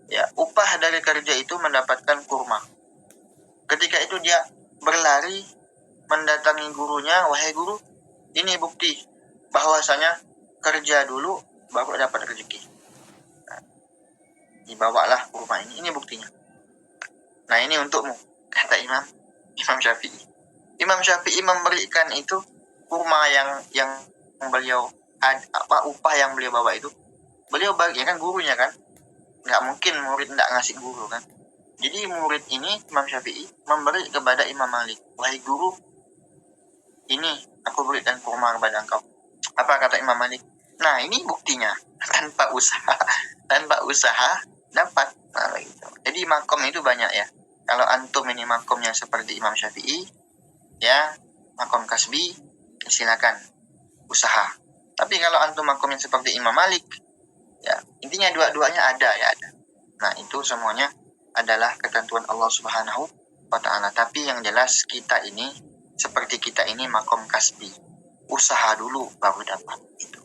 Ya, upah dari kerja itu mendapatkan kurma. Ketika itu dia berlari mendatangi gurunya, wahai guru, ini bukti bahwasanya kerja dulu baru dapat rezeki. Nah, dibawalah kurma ini buktinya. Nah, ini untukmu, kata Imam Syafi'i. Imam Syafi'i memberikan itu kurma yang beliau upah yang beliau bawa itu, beliau bagi kan gurunya kan, nggak mungkin murid nggak ngasih guru kan. Jadi murid ini Imam Syafi'i memberi kepada Imam Malik, wahai guru, ini aku berikan kurma kepada engkau. Apa kata Imam Malik? Nah, ini buktinya, tanpa usaha dapat. Nah, gitu. Jadi makom itu banyak ya. Kalau antum ini makomnya seperti Imam Syafi'i, ya makom kasbi, silakan usaha. Tapi kalau antum makomnya seperti Imam Malik, ya intinya dua-duanya ada. Nah, itu semuanya adalah ketentuan Allah Subhanahu wa ta'ala. Tapi yang jelas kita ini makom kasbi, usaha dulu baru dapat itu.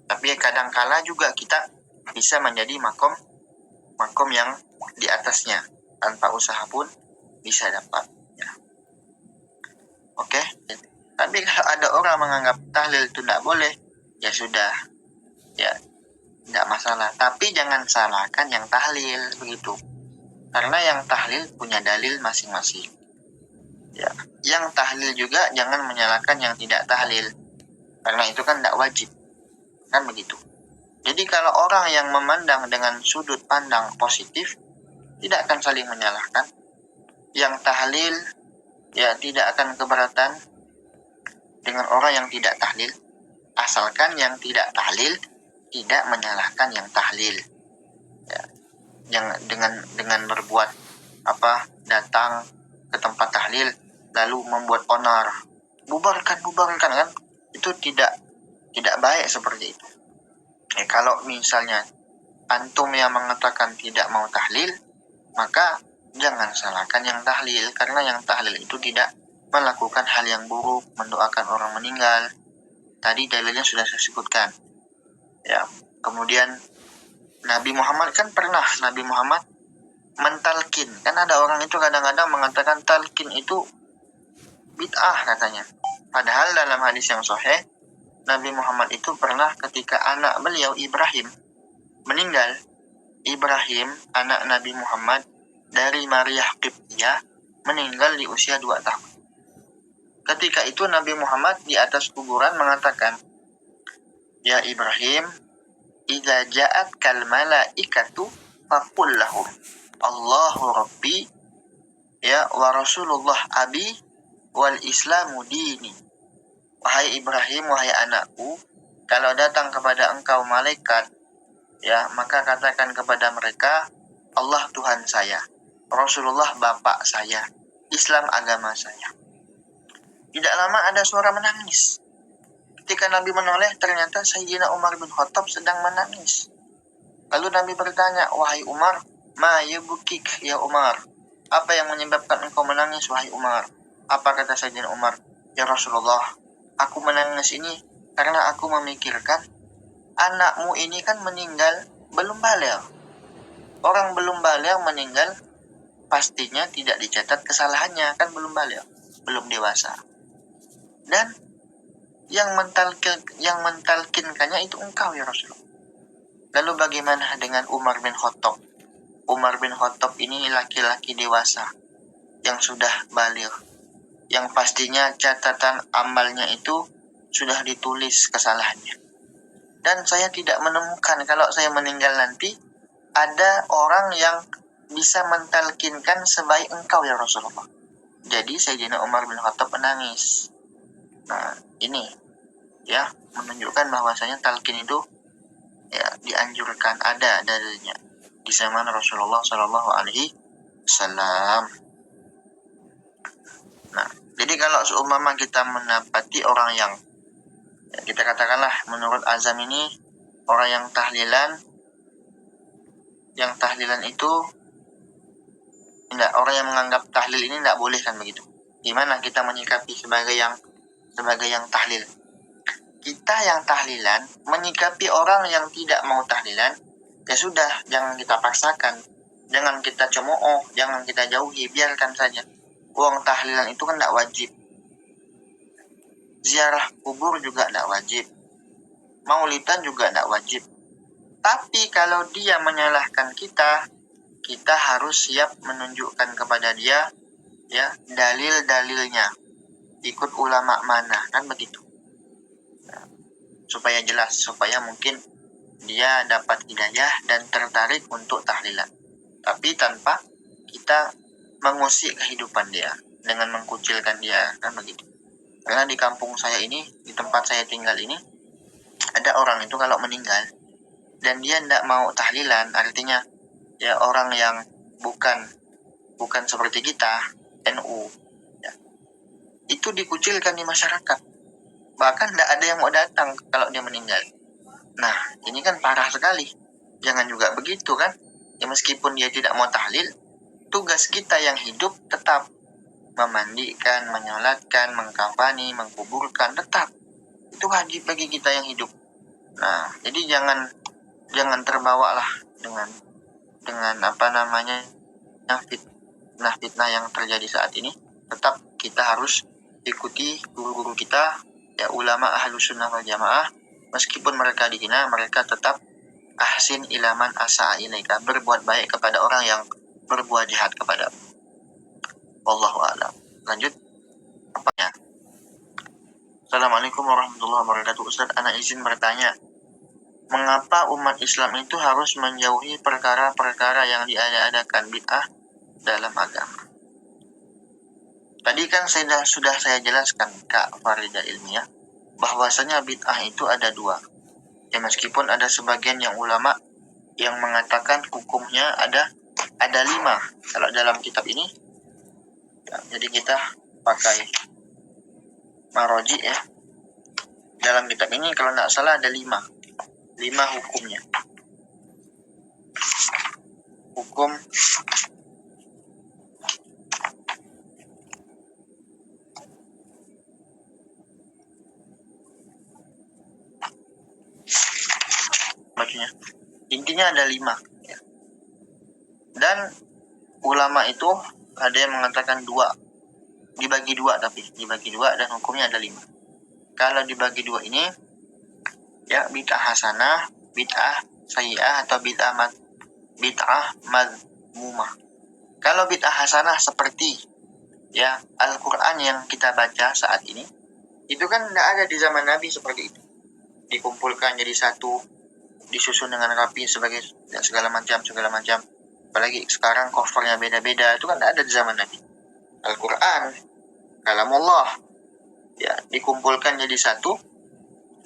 Tapi kadang-kala juga kita bisa menjadi makom yang di atasnya, tanpa usaha pun bisa dapat. Oke. Tapi kalau ada orang menganggap tahlil itu tidak boleh, ya sudah, ya tidak masalah. Tapi jangan salahkan yang tahlil, begitu. Karena yang tahlil punya dalil masing-masing. Ya, yang tahlil juga jangan menyalahkan yang tidak tahlil, karena itu kan tidak wajib, kan begitu. Jadi kalau orang yang memandang dengan sudut pandang positif, tidak akan saling menyalahkan. Yang tahlil ya tidak akan keberatan dengan orang yang tidak tahlil, asalkan yang tidak tahlil tidak menyalahkan yang tahlil. Ya, yang dengan berbuat datang ke tempat tahlil lalu membuat onar, bubarkan kan, itu tidak baik seperti itu. Kalau misalnya antum yang mengatakan tidak mau tahlil, maka jangan salahkan yang tahlil, karena yang tahlil itu tidak melakukan hal yang buruk, mendoakan orang meninggal. Tadi dalilnya sudah saya sebutkan. Ya, kemudian Nabi Muhammad mentalkin. Kan ada orang itu kadang-kadang mengatakan talkin itu bid'ah katanya. Padahal dalam hadis yang sahih, Nabi Muhammad itu pernah ketika anak beliau Ibrahim meninggal. Ibrahim, anak Nabi Muhammad dari Maria Qibtiyah, meninggal di usia 2 tahun. Ketika itu Nabi Muhammad di atas kuburan mengatakan, ya Ibrahim, idza ja'at kal malaikatu faqul lahum Allahu Rabbi ya wa Rasulullah abi wal Islamu dini. Wahai Ibrahim, wahai anakku, kalau datang kepada engkau malaikat, ya maka katakan kepada mereka, Allah Tuhan saya, Rasulullah bapak saya, Islam agama saya. Tidak lama ada suara menangis. Ketika Nabi menoleh, ternyata Sayyidina Umar bin Khattab sedang menangis. Lalu Nabi bertanya, wahai Umar, ma yubukik ya Umar? Apa yang menyebabkan engkau menangis, wahai Umar? Apa kata Sayyidina Umar? Ya Rasulullah, aku menangis ini karena aku memikirkan anakmu ini kan meninggal belum balik. Orang belum balik meninggal pastinya tidak dicatat kesalahannya, kan belum balik, belum dewasa. Dan yang mentalkinkannya itu engkau ya Rasulullah. Lalu bagaimana dengan Umar bin Khattab? Umar bin Khattab ini laki-laki dewasa yang sudah balik, yang pastinya catatan amalnya itu sudah ditulis kesalahannya. Dan saya tidak menemukan kalau saya meninggal nanti ada orang yang bisa mentalkinkan sebaik engkau ya Rasulullah. Jadi Sayyidina Umar bin Khattab menangis. Nah, ini ya menunjukkan bahwasanya talqin itu ya dianjurkan, ada dalilnya di zaman Rasulullah Shallallahu Alaihi Wasallam. Nah, jadi kalau seumpama kita mendapati orang yang ya, kita katakanlah menurut azam ini orang yang tahlilan itu tidak, orang yang menganggap tahlil ini tidak boleh kan begitu. Gimana kita menyikapi sebagai yang tahlil? Kita yang tahlilan menyikapi orang yang tidak mau tahlilan, ya sudah, jangan kita paksakan, jangan kita cemooh, jangan kita jauhi, biarkan saja. Uang tahlilan itu kan tidak wajib. Ziarah kubur juga tidak wajib. Maulidan juga tidak wajib. Tapi kalau dia menyalahkan kita harus siap menunjukkan kepada dia ya dalil-dalilnya. Ikut ulama mana, kan begitu. Nah, supaya jelas, supaya mungkin dia dapat hidayah dan tertarik untuk tahlilan. Tapi tanpa kita mengusik kehidupan dia dengan mengkucilkan dia, kan begitu. Karena di kampung saya ini, di tempat saya tinggal ini, ada orang itu kalau meninggal dan dia tidak mau tahlilan, artinya ya orang yang bukan seperti kita, NU, ya, itu dikucilkan di masyarakat. Bahkan tidak ada yang mau datang kalau dia meninggal. Nah, ini kan parah sekali. Jangan juga begitu kan. Ya meskipun dia tidak mau tahlil, tugas kita yang hidup tetap memandikan, menyolatkan, mengkafani, mengkuburkan, tetap. Itu wajib bagi kita yang hidup. Nah, jadi jangan terbawalah dengan fitnah yang terjadi saat ini. Tetap kita harus ikuti guru-guru kita, ya ulama ahlus sunnah wal jamaah. Meskipun mereka dihina, mereka tetap ahsin ilaman asa'a ilaika, berbuat baik kepada orang yang berbuat jahat kepadamu. Wallahu a'lam. Lanjut apanya? Assalamualaikum warahmatullahi wabarakatuh. Ustaz, anak izin bertanya, mengapa umat Islam itu harus menjauhi perkara-perkara yang diada-adakan bid'ah dalam agama? Tadi kan sudah saya jelaskan, Kak Farida Ilmiah, bahwasanya bid'ah itu ada dua. Ya meskipun ada sebagian yang ulama yang mengatakan hukumnya ada 5 kalau dalam kitab ini. Ya, jadi kita pakai maroji ya. Dalam kitab ini kalau tidak salah ada 5 hukumnya. Hukum bacanya. Intinya ada 5 ya. Dan ulama itu ada yang mengatakan 2, dibagi 2 dan hukumnya ada 5. Kalau dibagi 2 ini ya bid'ah hasanah, bid'ah sayyi'ah atau bid'ah madmumah. Kalau bid'ah hasanah seperti ya Al-Qur'an yang kita baca saat ini, itu kan tidak ada di zaman Nabi seperti itu. Dikumpulkan jadi satu, disusun dengan rapi sebagai ya, segala macam. Apalagi sekarang covernya beda-beda, itu kan tidak ada di zaman Nabi. Al-Qur'an, kalamullah, ya dikumpulkan jadi satu,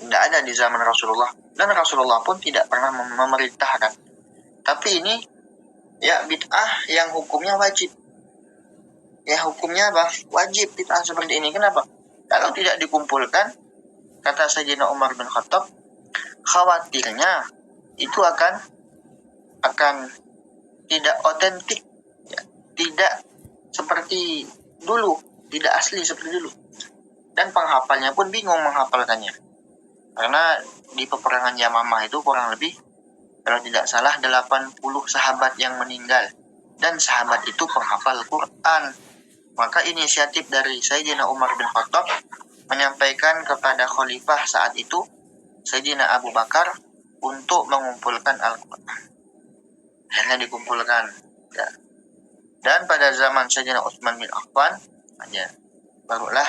tidak ada di zaman Rasulullah, dan Rasulullah pun tidak pernah memerintahkan. Tapi ini ya bid'ah yang hukumnya wajib. ya hukumnya apa? Wajib bid'ah seperti ini. Kenapa? Kalau tidak dikumpulkan, kata Sayyidina Umar bin Khattab, khawatirnya itu akan tidak otentik, ya, tidak seperti dulu, tidak asli seperti dulu. Dan penghafalnya pun bingung menghafalkannya. Karena di peperangan Yamamah itu kurang lebih, kalau tidak salah, 80 sahabat yang meninggal. Dan sahabat itu penghafal Quran. Maka inisiatif dari Sayyidina Umar bin Khattab menyampaikan kepada khalifah saat itu, Sayyidina Abu Bakar, untuk mengumpulkan Al-Quran. Akhirnya dikumpulkan. Ya. Dan pada zaman Sayyidina Utsman bin Affan, ya, barulah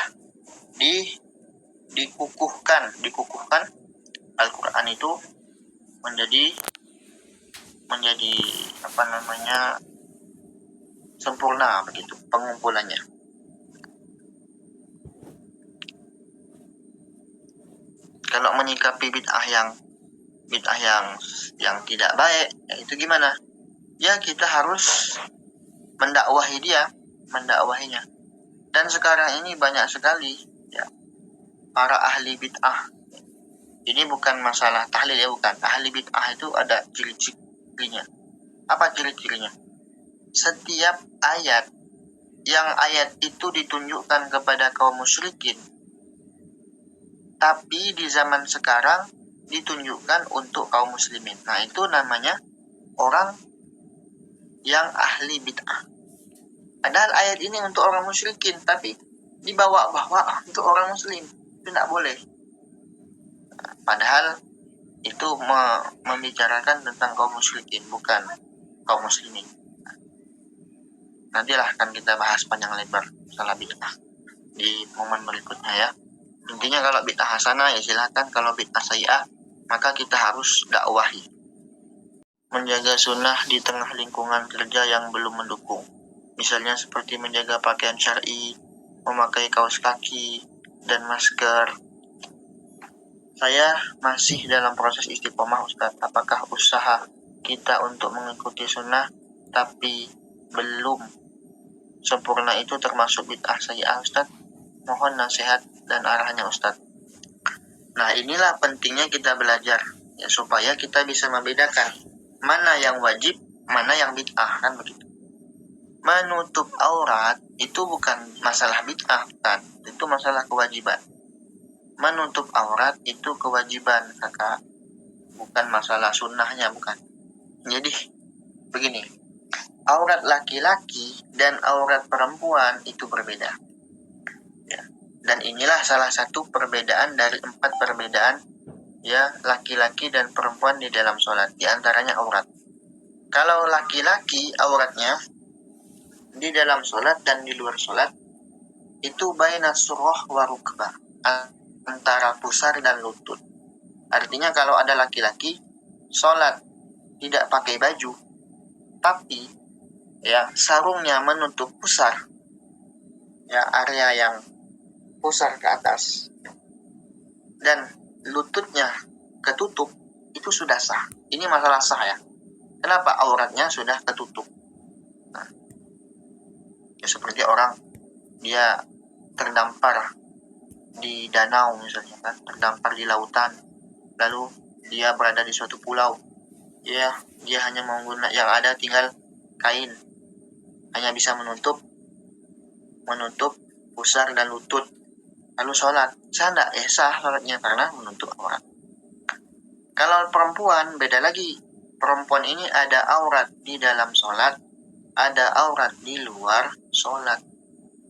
dikukuhkan Al-Quran itu menjadi sempurna begitu pengumpulannya. Kalau menyikapi bid'ah yang tidak baik, ya itu gimana? Ya kita harus mendakwahinya. Dan sekarang ini banyak sekali, ya, para ahli bid'ah. Ini bukan masalah tahlil, ya, bukan. Ahli bid'ah itu ada ciri-cirinya. Apa ciri-cirinya? Setiap ayat itu ditunjukkan kepada kaum musyrikin, tapi di zaman sekarang ditunjukkan untuk kaum muslimin. Nah, itu namanya orang yang ahli bid'ah. Padahal ayat ini untuk orang musyrikin, tapi dibawa-bawa untuk orang muslim. Itu tidak boleh. Padahal itu membicarakan tentang kaum musyrikin, bukan kaum muslimin. Nantilah akan kita bahas panjang lebar masalah bid'ah di momen berikutnya, ya. Intinya kalau bid'ah hasanah ya silakan, kalau bid'ah sayyi'ah maka kita harus dakwahi. Menjaga sunnah di tengah lingkungan kerja yang belum mendukung. Misalnya seperti menjaga pakaian syar'i, memakai kaos kaki, dan masker. Saya masih dalam proses istiqomah, Ustaz. Apakah usaha kita untuk mengikuti sunnah tapi belum sempurna itu termasuk bid'ah sayyi'ah, Ustaz? Mohon nasihat dan arahnya, Ustaz. Nah, inilah pentingnya kita belajar, ya, supaya kita bisa membedakan mana yang wajib, mana yang bid'ah, kan begitu. Menutup aurat itu bukan masalah bid'ah, kan? Itu masalah kewajiban. Menutup aurat itu kewajiban, kakak. Bukan masalah sunnahnya, bukan. Jadi, begini. Aurat laki-laki dan aurat perempuan itu berbeda. Ya. Dan inilah salah satu perbedaan dari 4 perbedaan, ya, laki-laki dan perempuan di dalam sholat. Di antaranya aurat. Kalau laki-laki auratnya di dalam sholat dan di luar sholat itu baina surah wa rukbah, antara pusar dan lutut. Artinya kalau ada laki-laki sholat tidak pakai baju, tapi, ya, sarungnya menutup pusar, ya, area yang pusar ke atas, dan lututnya ketutup, itu sudah sah. Ini masalah sah, ya. Kenapa? Auratnya sudah ketutup. Nah, ya seperti orang dia terdampar di danau misalnya, kan, terdampar di lautan, lalu dia berada di suatu pulau, ya, dia hanya menggunakan yang ada tinggal kain, hanya bisa menutup pusar dan lutut, lalu sholat sah enggak? Sah sholatnya karena menutup aurat. Kalau perempuan beda lagi. Perempuan ini ada aurat di dalam sholat, ada aurat di luar sholat.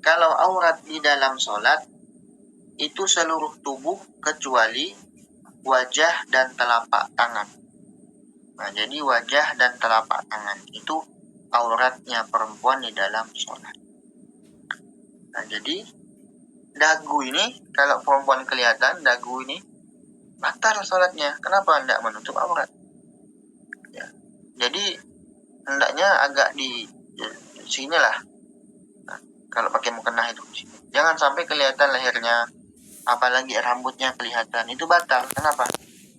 Kalau aurat di dalam sholat itu seluruh tubuh kecuali wajah dan telapak tangan. Nah, jadi wajah dan telapak tangan itu auratnya perempuan di dalam sholat. Nah, jadi dagu ini, kalau perempuan kelihatan dagu ini, batal sholatnya. Kenapa? Tidak menutup aurat. Ya. Jadi hendaknya agak di sinilah. Nah, kalau pakai mukena itu jangan sampai kelihatan lehernya, apalagi rambutnya kelihatan, itu batal. Kenapa?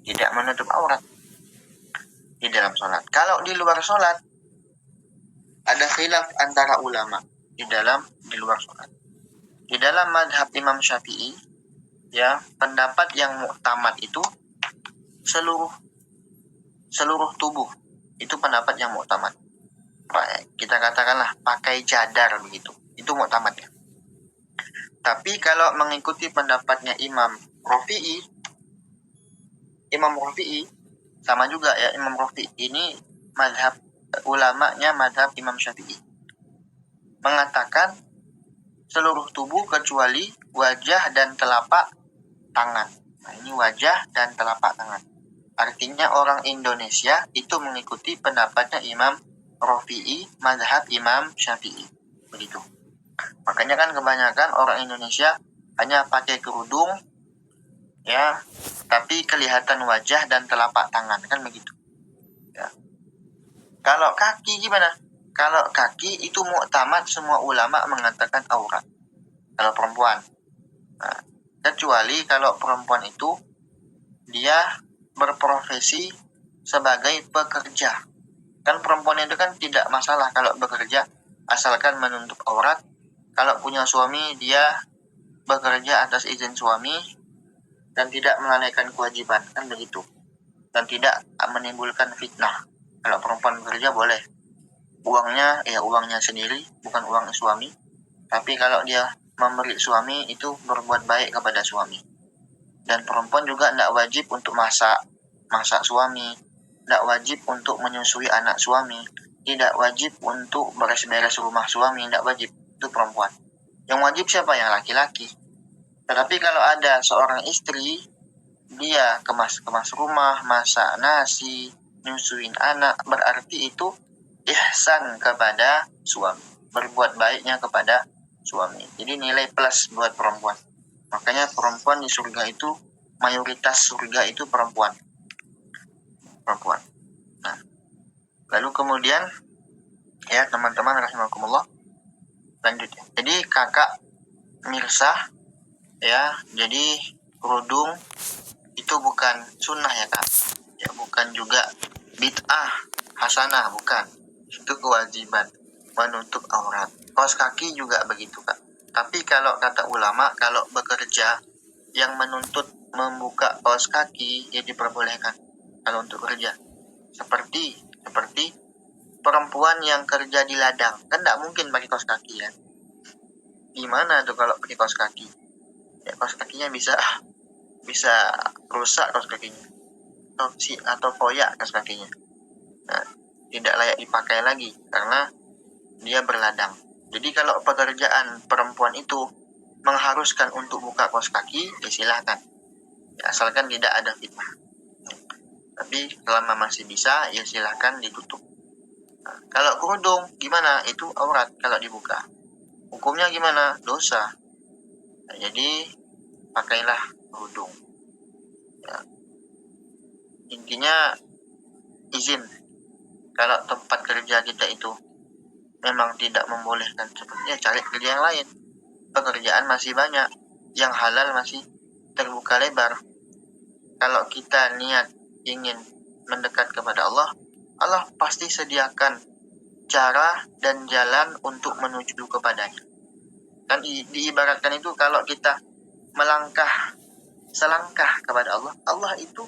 Tidak menutup aurat di dalam sholat. Kalau di luar sholat ada khilaf antara ulama. di luar sholat. Di dalam madhab Imam Syafi'i, ya, pendapat yang muktamad itu seluruh tubuh, itu pendapat yang muktamad. Kita katakanlah pakai cadar begitu, itu muktamad ya. Tapi kalau mengikuti pendapatnya Imam Rafi'i sama juga ya, Imam Rafi'i ini madhab ulamanya madhab Imam Syafi'i, mengatakan seluruh tubuh kecuali wajah dan telapak tangan. Nah, ini wajah dan telapak tangan. Artinya orang Indonesia itu mengikuti pendapatnya Imam Rafi'i, mazhab Imam Syafi'i. Begitu. Makanya kan kebanyakan orang Indonesia hanya pakai kerudung, ya, tapi kelihatan wajah dan telapak tangan, kan begitu. Ya. Kalau kaki gimana? Kalau kaki itu muktamad, semua ulama mengatakan aurat. Kalau perempuan. Nah, kecuali kalau perempuan itu dia berprofesi sebagai pekerja. Kan perempuan itu kan tidak masalah kalau bekerja asalkan menutup aurat. Kalau punya suami, dia bekerja atas izin suami dan tidak melalaikan kewajiban, kan begitu. Dan tidak menimbulkan fitnah. Kalau perempuan bekerja boleh. Uangnya sendiri, bukan uang suami. Tapi kalau dia memberi suami, itu berbuat baik kepada suami. Dan perempuan juga tidak wajib untuk masak suami, tidak wajib untuk menyusui anak suami, tidak wajib untuk beres-beres rumah suami, tidak wajib. Itu perempuan. Yang wajib siapa? Yang laki-laki. Tetapi kalau ada seorang istri, dia kemas rumah, masak nasi, nyusuin anak, berarti itu ihsan kepada suami, berbuat baiknya kepada suami. Jadi nilai plus buat perempuan. Makanya perempuan di surga itu, mayoritas surga itu perempuan. Nah, lalu kemudian, ya teman-teman rahimakumullah, lanjut ya. Jadi kakak Mirsah, ya, jadi kerudung itu bukan sunnah ya kak, ya, bukan juga bid'ah hasanah, bukan. Itu kewajiban menutup aurat. Kaos kaki juga begitu kak. Tapi kalau kata ulama, kalau bekerja yang menuntut membuka kaos kaki, ya diperbolehkan kalau untuk kerja. Seperti perempuan yang kerja di ladang, kan tidak mungkin pakai kaos kaki kan. Gimana tuh kalau pakai kaos kaki? Ya, kaos kakinya bisa rusak kaos kakinya, atau koyak kaos kakinya. Nah, tidak layak dipakai lagi karena dia berladang. Jadi kalau pekerjaan perempuan itu mengharuskan untuk buka kaos kaki, ya silahkan, ya, asalkan tidak ada fitnah. Tapi selama masih bisa, ya silahkan ditutup. Nah, kalau kerudung gimana? Itu aurat kalau dibuka. Hukumnya gimana? Dosa. Nah, jadi pakailah kerudung. Ya. Intinya izin. Kalau tempat kerja kita itu memang tidak membolehkan, sepertinya cari kerja yang lain. Pekerjaan masih banyak, yang halal masih terbuka lebar. Kalau kita niat ingin mendekat kepada Allah, Allah pasti sediakan cara dan jalan untuk menuju kepadanya. Kan diibaratkan itu kalau kita melangkah selangkah kepada Allah, Allah itu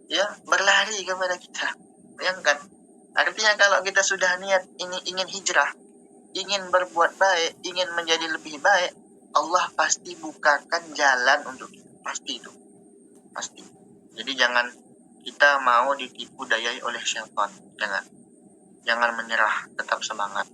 ya berlari kepada kita. Bayangkan. Artinya kalau kita sudah niat ini ingin hijrah, ingin berbuat baik, ingin menjadi lebih baik, Allah pasti bukakan jalan untuk kita. Pasti itu. Pasti. Jadi jangan kita mau ditipu dayai oleh syaitan. Jangan menyerah, tetap semangat.